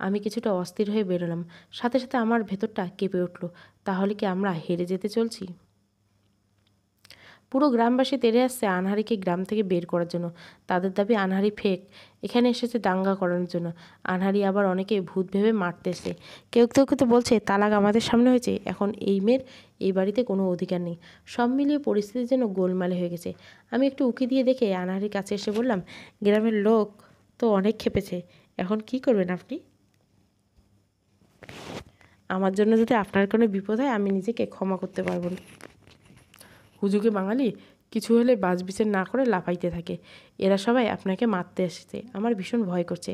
আমি কিছুটা অস্থির হয়ে বেরোলাম। সাথে সাথে আমার ভেতরটা কেঁপে উঠল। তাহলে কি আমরা হেরে যেতে চলছি? পুরো গ্রামবাসী তেড়ে আসছে আনহারিকে গ্রাম থেকে বের করার জন্য। তাদের দাবি আনহারি ফেক, এখানে এসেছে দাঙ্গা করানোর জন্য। আনহারি আবার অনেকে ভূত ভেবে মারতেছে। কেউ কেউ তো বলছে তালাক আমাদের সামনে হয়েছে, এখন এই মেয়ের এই বাড়িতে কোনো অধিকার নেই। সব মিলিয়ে পরিস্থিতি যেন গোলমালে হয়ে গেছে। আমি একটু উকি দিয়ে দেখে আনহারির কাছে এসে বললাম, গ্রামের লোক তো অনেক খেপেছে, এখন কি করবেন আপনি? আমার জন্য যদি আপনার কোনো বিপদ হয়, আমি নিজেকে ক্ষমা করতে পারবো না। হুজুগে বাঙালি কিছু হলে বাছবিচার না করে লাফাইতে থাকে। এরা সবাই আপনাকে মারতে এসেছে, আমার ভীষণ ভয় করছে।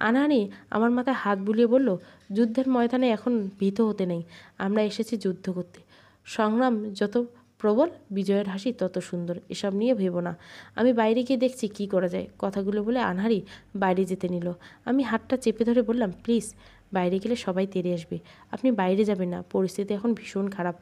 আনহারি আমার মাথায় হাত বুলিয়ে বলল, যুদ্ধের ময়দানে এখন ভীত হতে নেই, আমরা এসেছি যুদ্ধ করতে। সংগ্রাম যত প্রবল, বিজয়ের হাসি তত সুন্দর। এসব নিয়ে ভেবো না, আমি বাইরে গিয়ে দেখছি কি করা যায়। কথাগুলো বলে আনহারি বাইরে যেতে নিল। আমি হাতটা চেপে ধরে বললাম, প্লিজ, বাইরে গেলে সবাই তেড়ে আসবে, আপনি বাইরে যাবেন না, পরিস্থিতি এখন ভীষণ খারাপ।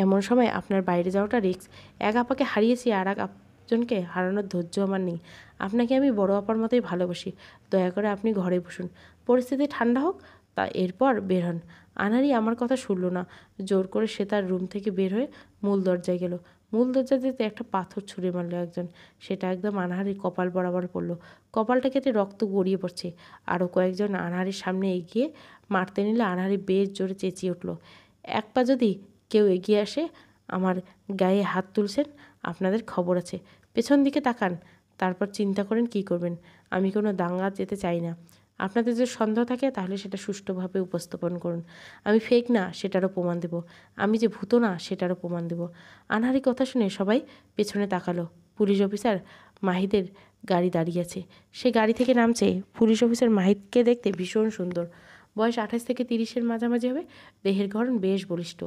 এমন সময় আপনার বাইরে যাওয়াটা রিস্ক। এক আপাকে হারিয়েছি, আর এক আপজনকে হারানোর ধৈর্য আমার নেই। আপনাকে আমি বড় আপার মতোই ভালোবাসি, দয়া করে আপনি ঘরে বসুন, পরিস্থিতি ঠান্ডা হোক, তা এরপর বের হন। আনারি আমার কথা শুনল না। জোর করে সে তার রুম থেকে বের হয়ে মূল দরজায় গেল। মূল দরজা দিতে একটা পাথর ছুঁড়ে মারল একজন। সেটা একদম আনহারির কপাল বরাবর পড়ল। কপালটা কেটে রক্ত গড়িয়ে পড়ছে। আরও কয়েকজন আনহারির সামনে এগিয়ে মারতে নিলে আনহারি বেশ জোরে চেঁচিয়ে উঠল, এক পা যদি কেউ এগিয়ে আসে, আমার গায়ে হাত তুলছেন, আপনাদের খবর আছে। পেছন দিকে তাকান, তারপর চিন্তা করেন কি করবেন। আমি কোনো দাঙ্গা যেতে চাই না। আপনাদের যদি সন্দেহ থাকে তাহলে সেটা সুষ্ঠুভাবে উপস্থাপন করুন। আমি ফেক না সেটারও প্রমাণ দেব, আমি যে ভূত না সেটারও প্রমাণ দেব। আনহারি কথা শুনে সবাই পেছনে তাকালো। পুলিশ অফিসার মাহিদের গাড়ি দাঁড়িয়ে আছে। সে গাড়ি থেকে নামছে। পুলিশ অফিসার মাহিদকে দেখতে ভীষণ সুন্দর। বয়স 28 থেকে 30-এর মাঝামাঝি হবে। দেহের গড়ন বেশ বলিষ্ঠ,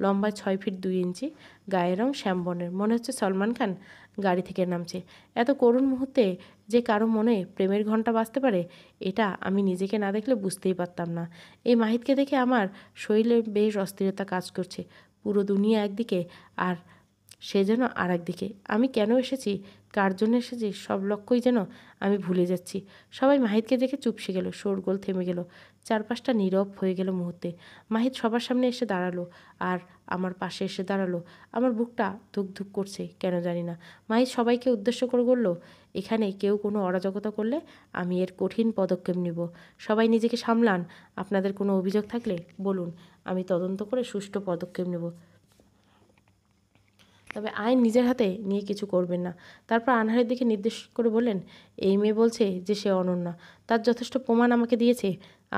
লম্বায় 6 ফিট 2 ইঞ্চি, গায়ের রং শ্যামবর্ণের, মনে হচ্ছে সলমান খান গাড়ি থেকে নামছে। এত করুণ মুহূর্তে যে কারো মনে প্রেমের ঘণ্টা বাজতে পারে, এটা আমি নিজেকে না দেখলে বুঝতেই পারতাম না। এই মাহিদকে দেখে আমার শরীরে বেশ অস্থিরতা কাজ করছে। পুরো দুনিয়া একদিকে আর সে যেন আর একদিকে। আমি কেন এসেছি, কার জন্য এসেছি, সব লক্ষ্যই যেন আমি ভুলে যাচ্ছি। সবাই মাহিদকে দেখে চুপসে গেল, শোরগোল থেমে গেল, চারপাশটা নীরব হয়ে গেল মুহূর্তে। মাহিদ সবার সামনে এসে দাঁড়ালো, আর আমার পাশে এসে দাঁড়ালো। আমার বুকটা ধুক ধুক করছে, কেন জানি না। মাহিদ সবাইকে উদ্দেশ্য করে বলল, এখানে কেউ কোনো অরাজকতা করলে আমি এর কঠিন পদক্ষেপ নেব। সবাই নিজেকে সামলান, আপনাদের কোনো অভিযোগ থাকলে বলুন, আমি তদন্ত করে সুষ্ঠু পদক্ষেপ নেব। তবে আইন নিজের হাতে নিয়ে কিছু করবেন না। তারপর আনহারের দিকে নির্দেশ করে বললেন, এই মেয়ে বলছে যে সে অনন্যা, তার যথেষ্ট প্রমাণ আমাকে দিয়েছে।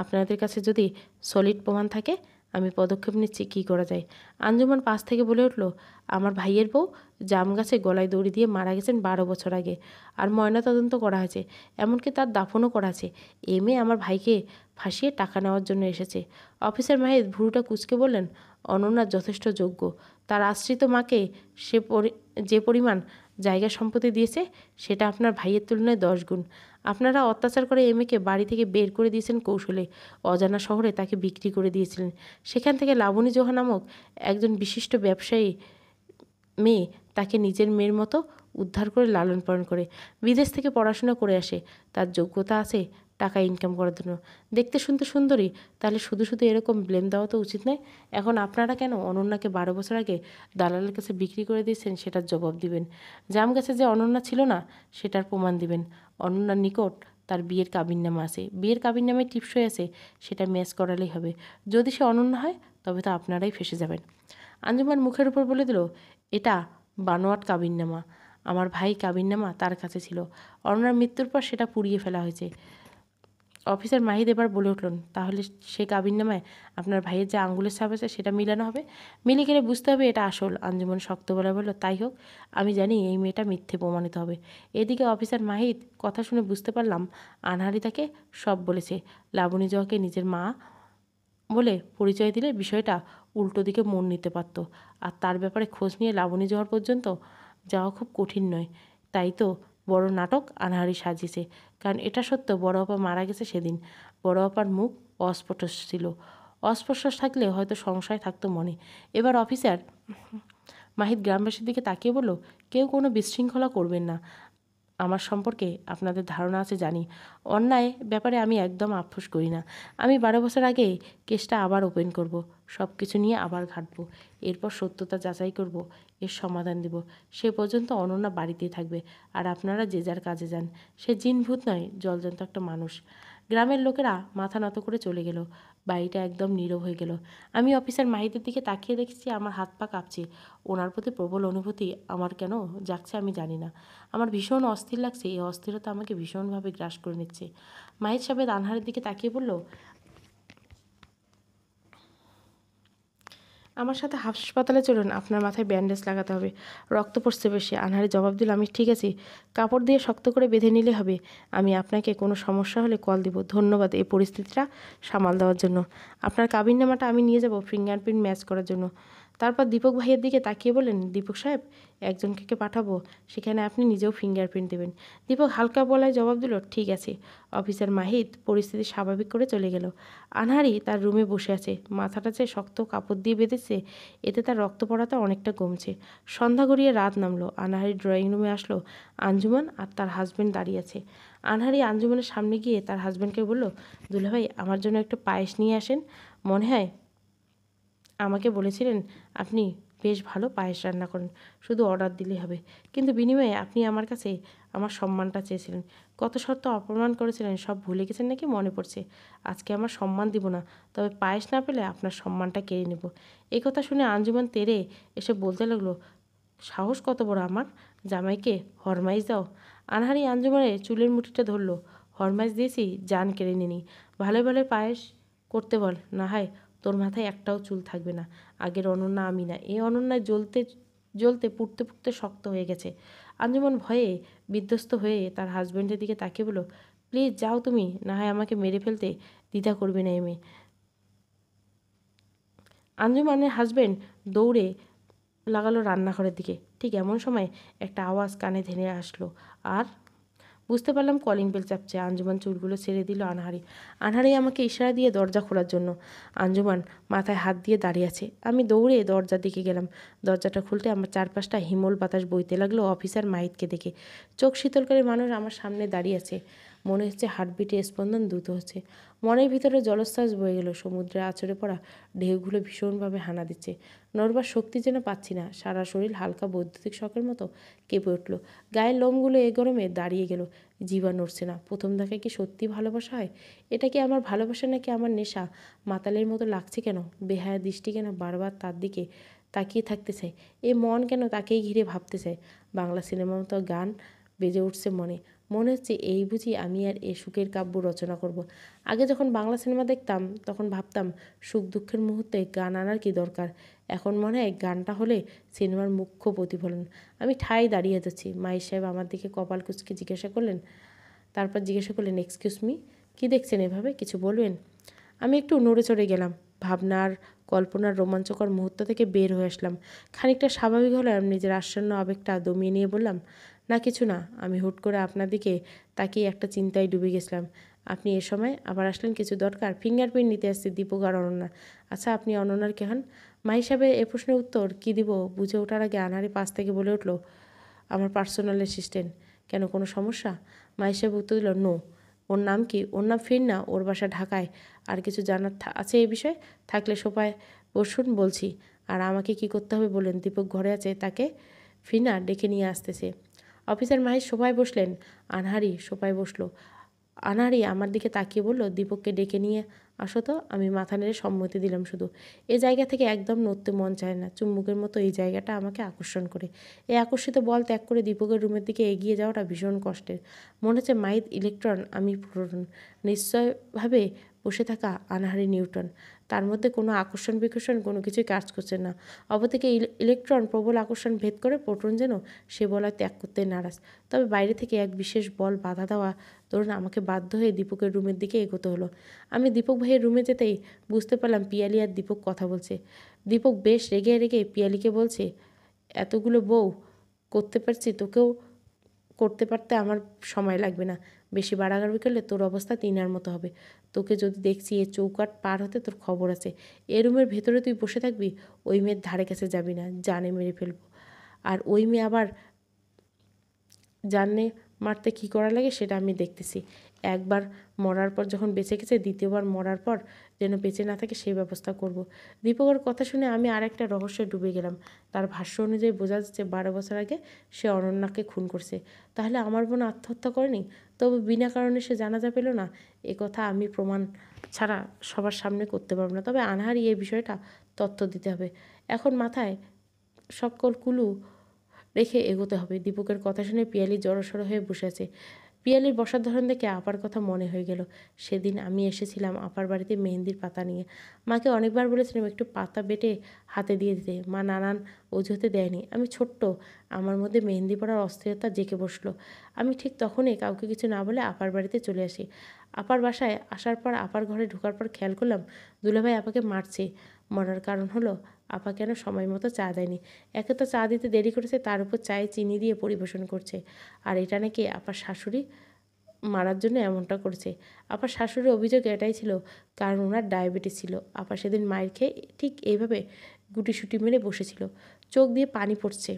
আপনাদের কাছে যদি সলিড প্রমাণ থাকে আমি পদক্ষেপ নিচ্ছি কী করা যায়। আঞ্জুমান পাশ থেকে বলে উঠল, আমার ভাইয়ের বউ জাম গাছে গলায় দড়ি দিয়ে মারা গেছেন 12 বছর আগে, আর ময়নাতদন্ত করা হয়েছে, এমনকি তার দাফনও করা আছে। এ মেয়ে আমার ভাইকে ফাঁসিয়ে টাকা নেওয়ার জন্য এসেছে। অফিসার মাহিদ ভুরুটা কুঁচকে বললেন, অনন্যা যথেষ্ট যোগ্য। তার আশ্রিত মাকে যে পরিমাণ জায়গা সম্পত্তি দিয়েছে সেটা আপনার ভাইয়ের তুলনায় 10 গুণ। আপনারা অত্যাচার করে এমেকে বাড়ি থেকে বের করে দিয়েছেন কৌশলে, অজানা শহরে তাকে বিক্রি করে দিয়েছিলেন। সেখান থেকে লাবণী জোহা নামক একজন বিশিষ্ট ব্যবসায়ী মেয়ে তাকে নিজের মেয়ের মতো উদ্ধার করে লালন পালন করে, বিদেশ থেকে পড়াশোনা করে আসে। তার যোগ্যতা আছে টাকা ইনকাম করার জন্য, দেখতে শুনতে সুন্দরী। তাহলে শুধু শুধু এরকম ব্লেম দেওয়া তো উচিত নয়। এখন আপনারা কেন অনন্যাকে 12 বছর আগে দালালের কাছে বিক্রি করে দিয়েছেন সেটার জবাব দিবেন। জাম গাছে যে অনন্যা ছিল না সেটার প্রমাণ দিবেন। অনন্যার নিকট তার বিয়ের কাবিননামা আছে, বিয়ের কাবিননামায় টিপসই আছে, সেটা ম্যাচ করালেই হবে। যদি সে অনন্যা হয় তবে তো আপনারাই ফেঁসে যাবেন। আঞ্জুমান মুখের উপর বলে দিল, এটা বানোয়াট কাবিননামা। আমার ভাই কাবিননামা তার কাছে ছিল, অনন্যার মৃত্যুর পর সেটা পুড়িয়ে ফেলা হয়েছে। অফিসার মাহিদ এবার বলে উঠলেন, তাহলে সে কাবিননামায় আপনার ভাইয়ের যে আঙ্গুলের ছাপ আছে সেটা মিলানো হবে, মিলে গেলে বুঝতে হবে এটা আসল। আঞ্জুমান শক্ত গলায় বলল, তাই হোক, আমি জানি এই মেয়েটা মিথ্যে প্রমাণিত হবে। এদিকে অফিসার মাহিদ কথা শুনে বুঝতে পারলাম আনহারি তাকে সব বলেছে। লাবণী জোয়াকে নিজের মা বলে পরিচয় দিলে বিষয়টা উল্টো দিকে মন নিতে পারত, আর তার ব্যাপারে খোঁজ নিয়ে লাবণী জোয়ার পর্যন্ত যাওয়া খুব কঠিন নয়। তাই তো বড় নাটক আনহারি সাজিয়েছে। কারণ এটা সত্য, বড় আপা মারা গেছে সেদিন। বড় আপার মুখ অস্ফুট ছিল, অস্পষ্ট থাকলে হয়তো সংশয় থাকতো মনে। এবার অফিসার মাহিদ গ্রামবাসীর দিকে তাকিয়ে বলল, কেউ কোনো বিশৃঙ্খলা করবেন না। আমার সম্পর্কে আপনাদের ধারণা আছে জানি, অন্যায় ব্যাপারে আমি একদম আফসোস করি না। আমি 12 বছর আগে কেসটা আবার ওপেন করব, সব কিছু নিয়ে আবার ঘাঁটব, এরপর সত্যতা যাচাই করব, এর সমাধান দেব। সে পর্যন্ত অনন্যা বাড়িতেই থাকবে, আর আপনারা যে যার কাজে যান। সে জিন ভূত নয়, জলজন্ত একটা মানুষ। গ্রামের লোকেরা মাথা নত করে চলে গেল। বাড়িটা একদম নীরব হয়ে গেল। আমি অফিসার মাহিদের দিকে তাকিয়ে দেখছি, আমার হাত পা কাঁপছে। ওনার প্রতি প্রবল অনুভূতি আমার কেন জাগছে আমি জানি না। আমার ভীষণ অস্থির লাগছে, এই অস্থিরতা আমাকে ভীষণভাবে গ্রাস করে নিচ্ছে। মাহিদ সাহেব আনহারের দিকে তাকিয়ে বলল, আমার সাথে হাসপাতালে চলুন, আপনার মাথায় ব্যান্ডেজ লাগাতে হবে, রক্ত পড়ছে বেশি। আনহারি জবাব দিল, আমি ঠিক আছি, কাপড় দিয়ে শক্ত করে বেঁধে নিলে হবে। আমি আপনাকে কোনো সমস্যা হলে কল দিব। ধন্যবাদ এই পরিস্থিতিটা সামাল দেওয়ার জন্য। আপনার কাবিননামাটা আমি নিয়ে যাব ফিঙ্গারপ্রিন্ট ম্যাচ করার জন্য। তারপর দীপক ভাইয়ের দিকে তাকিয়ে বললেন, দীপক সাহেব, একজনকে পাঠাবো, সেখানে আপনি নিজেও ফিঙ্গারপ্রিন্ট দেবেন। দীপক হালকা গলায় জবাব দিল, ঠিক আছে। অফিসার মাহিদ পরিস্থিতি স্বাভাবিক করে চলে গেল। আনহারি তার রুমে বসে আছে, মাথাটা যে শক্ত কাপড় দিয়ে বেঁধেছে, এতে তার রক্ত পড়াটা অনেকটা কমছে। সন্ধ্যা গড়িয়ে রাত নামলো। আনহারি ড্রয়িং রুমে আসলো। আঞ্জুমান আর তার হাজব্যান্ড দাঁড়িয়ে আছে। আনহারি আঞ্জুমানের সামনে গিয়ে তার হাজব্যান্ডকে বলল, দুলাভাই, আমার জন্য একটু পায়েস নিয়ে আসেন। মনে হয় আমাকে বলেছিলেন আপনি বেশ ভালো পায়েস রান্না করেন, শুধু অর্ডার দিলেই হবে। কিন্তু বিনিময়ে আপনি আমার কাছে আমার সম্মানটা চেয়েছিলেন, কত শর্ত অপমান করেছিলেন, সব ভুলে গেছেন নাকি মনে পড়ছে? আজকে আমার সম্মান দিব না, তবে পায়েস না পেলে আপনার সম্মানটা কেড়ে নেব। এই কথা শুনে আঞ্জুমান তেরে এসে বলতে লাগলো, সাহস কত বড় আমার, জামাইকে হরমাইশ দাও? আনহারি আঞ্জুমানের চুলের মুঠিটা ধরলো, হরমাইশ দিয়েছি, জান কেড়ে নিনি। ভালো ভালো পায়েস করতে বল, না হয় তোর মাথায় একটাও চুল থাকবে না। আগের অনন্যা আমি না, এই অনন্যায় জ্বলতে জ্বলতে পুড়তে পুড়তে শক্ত হয়ে গেছে। আঞ্জুমান ভয়ে বিধ্বস্ত হয়ে তার হাজব্যান্ডের দিকে তাকিয়ে বলো, প্লিজ যাও তুমি, না হয় আমাকে মেরে ফেলতে দ্বিধা করবে না এমে। আঞ্জুমানের হাজব্যান্ড দৌড়ে লাগালো রান্নাঘরের দিকে। ঠিক এমন সময় একটা আওয়াজ কানে ধেনে আসলো, আর বুঝতে পারলাম কলিং বেল চাপছে। আঞ্জুমান চুলগুলো ছেড়ে দিল আনহারি আমাকে ইশারা দিয়ে দরজা খোলার জন্য। আঞ্জুমান মাথায় হাত দিয়ে দাঁড়িয়ে আছে। আমি দৌড়ে দরজার দিকে গেলাম। দরজাটা খুলতে আমার চারপাশটা হিমল বাতাস বইতে লাগলো অফিসার মাহিদকে দেখে। চোখ শীতলকারী মানুষ আমার সামনে দাঁড়িয়ে আছে। মনে হচ্ছে হার্টবিটে স্পন্দন দ্রুত হচ্ছে। মনের ভিতরে জলোচ্ছ্বাস বয়ে গেল। সমুদ্রে আছড়ে পড়া ঢেউগুলো ভীষণভাবে হানা দিচ্ছে। নড়বার শক্তি যেন পাচ্ছি না। সারা শরীর হালকা বৈদ্যুতিক শকের মতো কেঁপে উঠল। গায়ের লোমগুলো এ গরমে দাঁড়িয়ে গেল। জিভা নড়ছে না। প্রথম দেখায় কি সত্যি ভালোবাসা হয়? এটা কি আমার ভালোবাসা নাকি আমার নেশা? মাতালের মতো লাগছে কেন? বেহায়া দৃষ্টি কেন বারবার তার দিকে তাকিয়ে থাকতে চাই? এ মন কেন তাকেই ঘিরে ভাবতে চায়? বাংলা সিনেমার মতো গান বেজে উঠছে মনে। মনে হচ্ছে এই বুঝি আমি আর এ সুখের কাব্য রচনা করব। আগে যখন বাংলা সিনেমা দেখতাম তখন ভাবতাম সুখ দুঃখের মুহূর্তে গান আনার কি দরকার। এখন মনে হয় গানটা হলে সিনেমার মুখ্য প্রতিফলন। আমি ঠায় দাঁড়িয়ে যাচ্ছি। মাইর সাহেব আমার দিকে কপাল কুঁচকে জিজ্ঞাসা করলেন, এক্সকিউজ মি, কী দেখছেন এভাবে, কিছু বলবেন? আমি একটু নড়ে চড়ে গেলাম। ভাবনার কল্পনার রোমাঞ্চকর মুহূর্ত থেকে বের হয়ে আসলাম। খানিকটা স্বাভাবিক হলাম, নিজের আসন্ন আবেগটা দমিয়ে নিয়ে বললাম, না কিছু না, আমি হুট করে আপনার দিকে তাকিয়ে একটা চিন্তায় ডুবে গেছিলাম। আপনি এ সময় আবার আসলেন, কিছু দরকার? ফিঙ্গারপ্রিন্ট নিতে আসছি দীপক আর অনন্যা। আচ্ছা, আপনি অনন্যার কে হন? মা হিসাবে এ প্রশ্নের উত্তর কী দিব বুঝে ওঠার আগে আনারি পাশ থেকে বলে উঠল, আমার পার্সোনাল অ্যাসিস্ট্যান্ট। কেন, কোনো সমস্যা? মা হিসাবে উত্তর দিল, নো। ওর নাম কি? ওর নাম ফিরনা, ওর বাসা ঢাকায়। আর কিছু জানার আছে এই বিষয়ে? থাকলে সোফায় বসুন বলছি। আর আমাকে কি করতে হবে বলেন? দীপক ঘরে আছে, তাকে ফিরনা ডেকে নিয়ে আসতেছে। অফিসার মাহির সোফায় বসলেন, আনহারি সোফায় বসলো। আনহারি আমার দিকে তাকিয়ে বলল, দীপককে ডেকে নিয়ে আসো তো। আমি মাথা নেড়ে সম্মতি দিলাম। শুধু এ জায়গা থেকে একদম নড়তে মন চায় না। চুম্বকের মতো এই জায়গাটা আমাকে আকর্ষণ করে। এই আকর্ষিত বল ত্যাগ করে দীপকের রুমের দিকে এগিয়ে যাওয়াটা ভীষণ কষ্টের। মনে হচ্ছে মাহিত ইলেকট্রন, আমি প্রোটন। নিশ্চয়ভাবে বসে থাকা আনহারি নিউটন। তার মধ্যে কোনো আকর্ষণ বিকর্ষণ কোনো কিছুই কাজ করছে না। অপরদিকে ইলেকট্রন প্রবল আকর্ষণ ভেদ করে প্রোটন যেন সে বলয় ত্যাগ করতে নারাজ। তবে বাইরে থেকে এক বিশেষ বল বাধা দেওয়া ধরুন আমাকে বাধ্য হয়ে দীপকের রুমের দিকে এগোতে হলো। আমি দীপক ভাইয়ের রুমে যেতেই বুঝতে পারলাম পিয়ালি আর দীপক কথা বলছে। দীপক বেশ রেগে রেগে পিয়ালিকে বলছে, এতগুলো বউ করতে পারছি, তোকেও করতে পারতে আমার সময় লাগবে না। বেশি বাড়াবাড়ি করলে তোর অবস্থা টিনার মতো হবে। তোকে যদি দেখছি এ চৌকাট পার হতে তোর খবর আছে। এ রুমের ভেতরে তুই বসে থাকবি, ওই মেয়ের ধারে কাছে যাবি না, জানে মেরে ফেলবো। আর ওই মেয়ে আবার জানে মারতে কী করা লাগে সেটা আমি দেখতেছি। একবার মরার পর যখন বেঁচে গেছে, দ্বিতীয়বার মরার পর যেন বেঁচে না থাকে সেই ব্যবস্থা করব। দীপকের কথা শুনে আমি আর একটা রহস্যে ডুবে গেলাম। তার ভাষ্য অনুযায়ী বোঝা যাচ্ছে 12 বছর আগে সে অনন্যাকে খুন করছে। তাহলে আমার বোন আত্মহত্যা করেনি? তবু বিনা কারণে সে জানাজা পেল না। এ কথা আমি প্রমাণ ছাড়া সবার সামনে করতে পারবো না। তবে আনহারি এই বিষয়টা তথ্য দিতে হবে। এখন মাথায় সকল কুলু রেখে এগোতে হবে। দীপকের কথা শুনে পিয়ালি জড়সড় হয়ে বসে আছে। পিয়ালির বসার ধরন দেখে আপার কথা মনে হয়ে গেল। সেদিন আমি এসেছিলাম আপার বাড়িতে মেহেন্দির পাতা নিয়ে। মাকে অনেকবার বলেছিলাম একটু পাতা বেটে হাতে দিয়ে দিতে। মা নানান অজুহাতে দেয়নি। আমি ছোট্ট, আমার মধ্যে মেহেন্দি পড়ার অস্থিরতা জেঁকে বসলো। আমি ঠিক তখনই কাউকে কিছু না বলে আপার বাড়িতে চলে আসি। আপার বাসায় আসার পর আপার ঘরে ঢোকার পর খেয়াল করলাম দুলাভাই আপাকে মারছে। মরার কারণ হলো আপা কেন সময় মতো চা দেয়নি। একে তো চা দিতে দেরি করেছে, তার উপর চায়ে চিনি দিয়ে পরিবেশন করছে। আর এটা নাকি আপার শাশুড়ি মারার জন্য এমনটা করেছে। আপার শাশুড়ির অভিযোগ এটাই ছিল, কারণ ওনার ডায়াবেটিস ছিল। আপা সেদিন মায়ের খেয়ে ঠিক এইভাবে গুটিসুটি মেরে বসেছিল। চোখ দিয়ে পানি পড়ছে,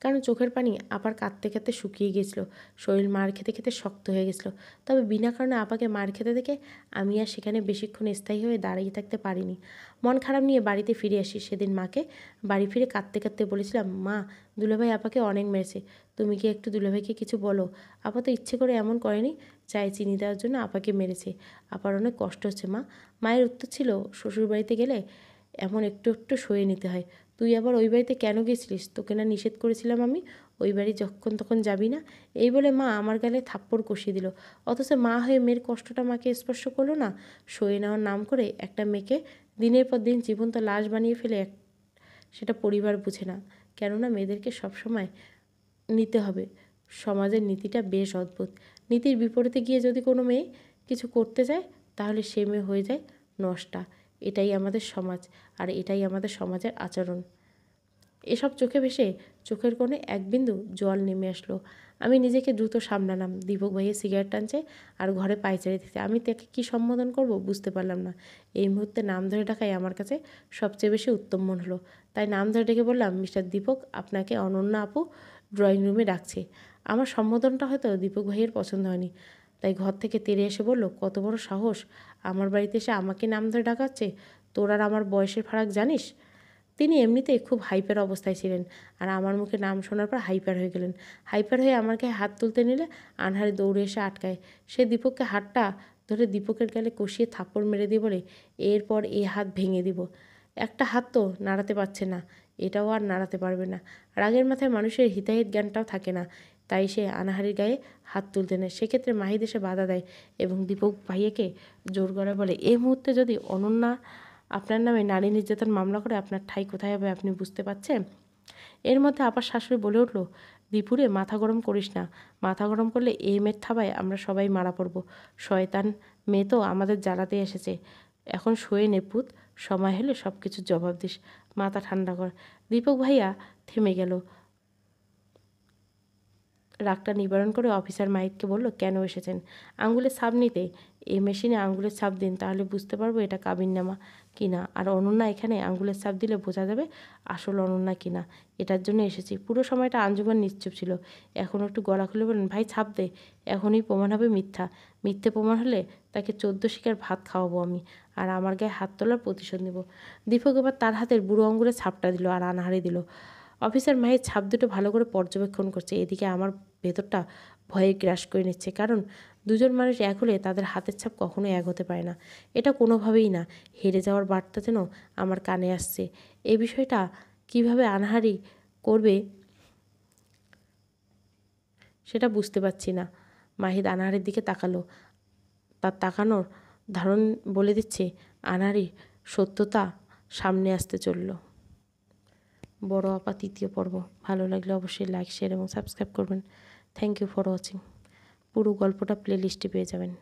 কারণ চোখের পানি আপার কাঁদতে কাঁদতে শুকিয়ে গেছিল। শরীর মার খেতে খেতে শক্ত হয়ে গেছিলো। তবে বিনা কারণে আপাকে মার খেতে দেখে আমি আর সেখানে বেশিক্ষণ স্থায়ী হয়ে দাঁড়িয়ে থাকতে পারিনি। মন খারাপ নিয়ে বাড়িতে ফিরে আসি। সেদিন মাকে বাড়ি ফিরে কাঁদতে কাঁদতে বলেছিলাম, মা, দুলাভাই আপাকে অনেক মেরেছে, তুমি কি একটু দুলাভাইকে কিছু বলো। আপা তো ইচ্ছে করে এমন করেনি, চায়ে চিনি দেওয়ার জন্য আপাকে মেরেছে। আপার অনেক কষ্ট হচ্ছে মা। মায়ের উত্তর ছিল, শ্বশুর বাড়িতে গেলে এমন একটু একটু সয়ে নিতে হয়। তুই আবার ওই বাড়িতে কেন গেছিলিস? তোকে না নিষেধ করেছিলাম আমি ওই বাড়ি যখন তখন যাবি না? এই বলে মা আমার গালে থাপ্পড় কষিয়ে দিল। অথচ মা হয়ে মেয়ের কষ্টটা মাকে স্পর্শ করলো না। সয়ে নেওয়ার নাম করে একটা মেয়েকে দিনের পর দিন জীবন্ত লাশ বানিয়ে ফেলে সেটা পরিবার বুঝে না। কেননা মেয়েদেরকে সবসময় নিতে হবে। সমাজের নীতিটা বেশ অদ্ভুত। নীতির বিপরীতে গিয়ে যদি কোনো মেয়ে কিছু করতে চায়, তাহলে সে মেয়ে হয়ে যায় নষ্টা। এটাই আমাদের সমাজ, আর এটাই আমাদের সমাজের আচরণ। এসব চোখে ভেসে চোখের কোণে এক বিন্দু জল নেমে আসলো। আমি নিজেকে দ্রুত সামলালাম। দীপক ভাইয়ের সিগারেট টানছে আর ঘরে পায়চারি দিতে। আমি তাকে কী সম্বোধন করব বুঝতে পারলাম না। এই মুহূর্তে নাম ধরে ডাকাই আমার কাছে সবচেয়ে বেশি উত্তম মনে হলো। তাই নাম ধরে ডেকে বললাম, মিস্টার দীপক, আপনাকে অনন্যা আপু ড্রয়িং রুমে ডাকছে। আমার সম্বোধনটা হয়তো দীপক ভাইয়ের পছন্দ হয়নি, তাই ঘর থেকে তেড়ে এসে বলল, কত বড় সাহস, আমার বাড়িতে এসে আমাকে নাম ধরে ডাকাচ্ছে। তোর আর আমার বয়সের ফারাক জানিস? তিনি এমনিতেই খুব হাইপার অবস্থায় ছিলেন, আর আমার মুখে নাম শোনার পর হাইপার হয়ে গেলেন। হাইপার হয়ে আমার গায়ে হাত তুলতে নিলে আনহারে দৌড়ে এসে আটকায়। সে দীপককে হাতটা ধরে দীপকের গালে কষিয়ে থাপ্পড় মেরে দিয়ে বলে, এরপর এই হাত ভেঙে দিব। একটা হাত তো নাড়াতে পারছে না, এটাও আর নাড়াতে পারবে না। রাগের মাথায় মানুষের হিতাহিত জ্ঞানটাও থাকে না। তাই সে আনাহারির গায়ে হাত তুলতে নেয়। সেক্ষেত্রে মাহিদ এসে বাধা দেয় এবং দীপক ভাইয়াকে জোর গলায় বলে, এই মুহূর্তে যদি অনন্যা আপনার নামে নারী নির্যাতন মামলা করে আপনার ঠাঁই কোথায় হবে আপনি বুঝতে পারছেন? এর মধ্যে আপার শাশুড়ি বলে উঠল, দীপুরে মাথা গরম করিস না, মাথা গরম করলে এই মেয়ের থাবায় আমরা সবাই মারা পড়ব। শয়তান মেয়ে তো আমাদের জ্বালাতে এসেছে। এখন শোয়ে নে পুত, সময় হলে সব কিছুর জবাব দিস, মাথা ঠান্ডা কর। দীপক ভাইয়া থেমে গেল। রাগটা নিবারণ করে অফিসার মাহিদকে বলল, কেন এসেছেন? আঙুলের ছাপ নিতে। এই মেশিনে আঙুলের ছাপ দিন, তাহলে বুঝতে পারবো এটা কাবিননামা কিনা। আর অনন্যা এখানে আঙুলের ছাপ দিলে বোঝা যাবে আসল অনন্যা কিনা। এটার জন্য এসেছি। পুরো সময়টা আঞ্জুমান নিশ্চুপ ছিল। এখন একটু গলা খুলে বলেন, ভাই ছাপ দে, এখনই প্রমাণ হবে মিথ্যা। মিথ্যে প্রমাণ হলে তাকে 14 শিকার ভাত খাওয়াবো আমি, আর আমার গায়ে হাত তোলার প্রতিশোধ নেব। দীপক এবার তার হাতের বুড়ো আঙুলের ছাপটা দিল আর আনাহারি দিল। অফিসার মাহির ছাপ দুটো ভালো করে পর্যবেক্ষণ করছে। এদিকে আমার ভেতরটা ভয়ে গ্রাস করে নিচ্ছে, কারণ দুজন মানুষ এক হলে তাদের হাতের ছাপ কখনোই এক হতে পারে না। এটা কোনোভাবেই না। হেরে যাওয়ার বার্তা যেন আমার কানে আসছে। এই বিষয়টা কিভাবে আনাহারি করবে সেটা বুঝতে পারছি না। মাহিদ আনাহারের দিকে তাকালো। তার তাকানোর ধারণ বলে দিচ্ছে আনাহারি সত্যতা সামনে আসতে চলল। বড় আপা 3য় পর্ব। ভালো লাগলে অবশ্যই লাইক, শেয়ার এবং সাবস্ক্রাইব করবেন। Thank you for watching. পুরো গল্পটা প্লেলিস্টে পেয়ে যাবেন।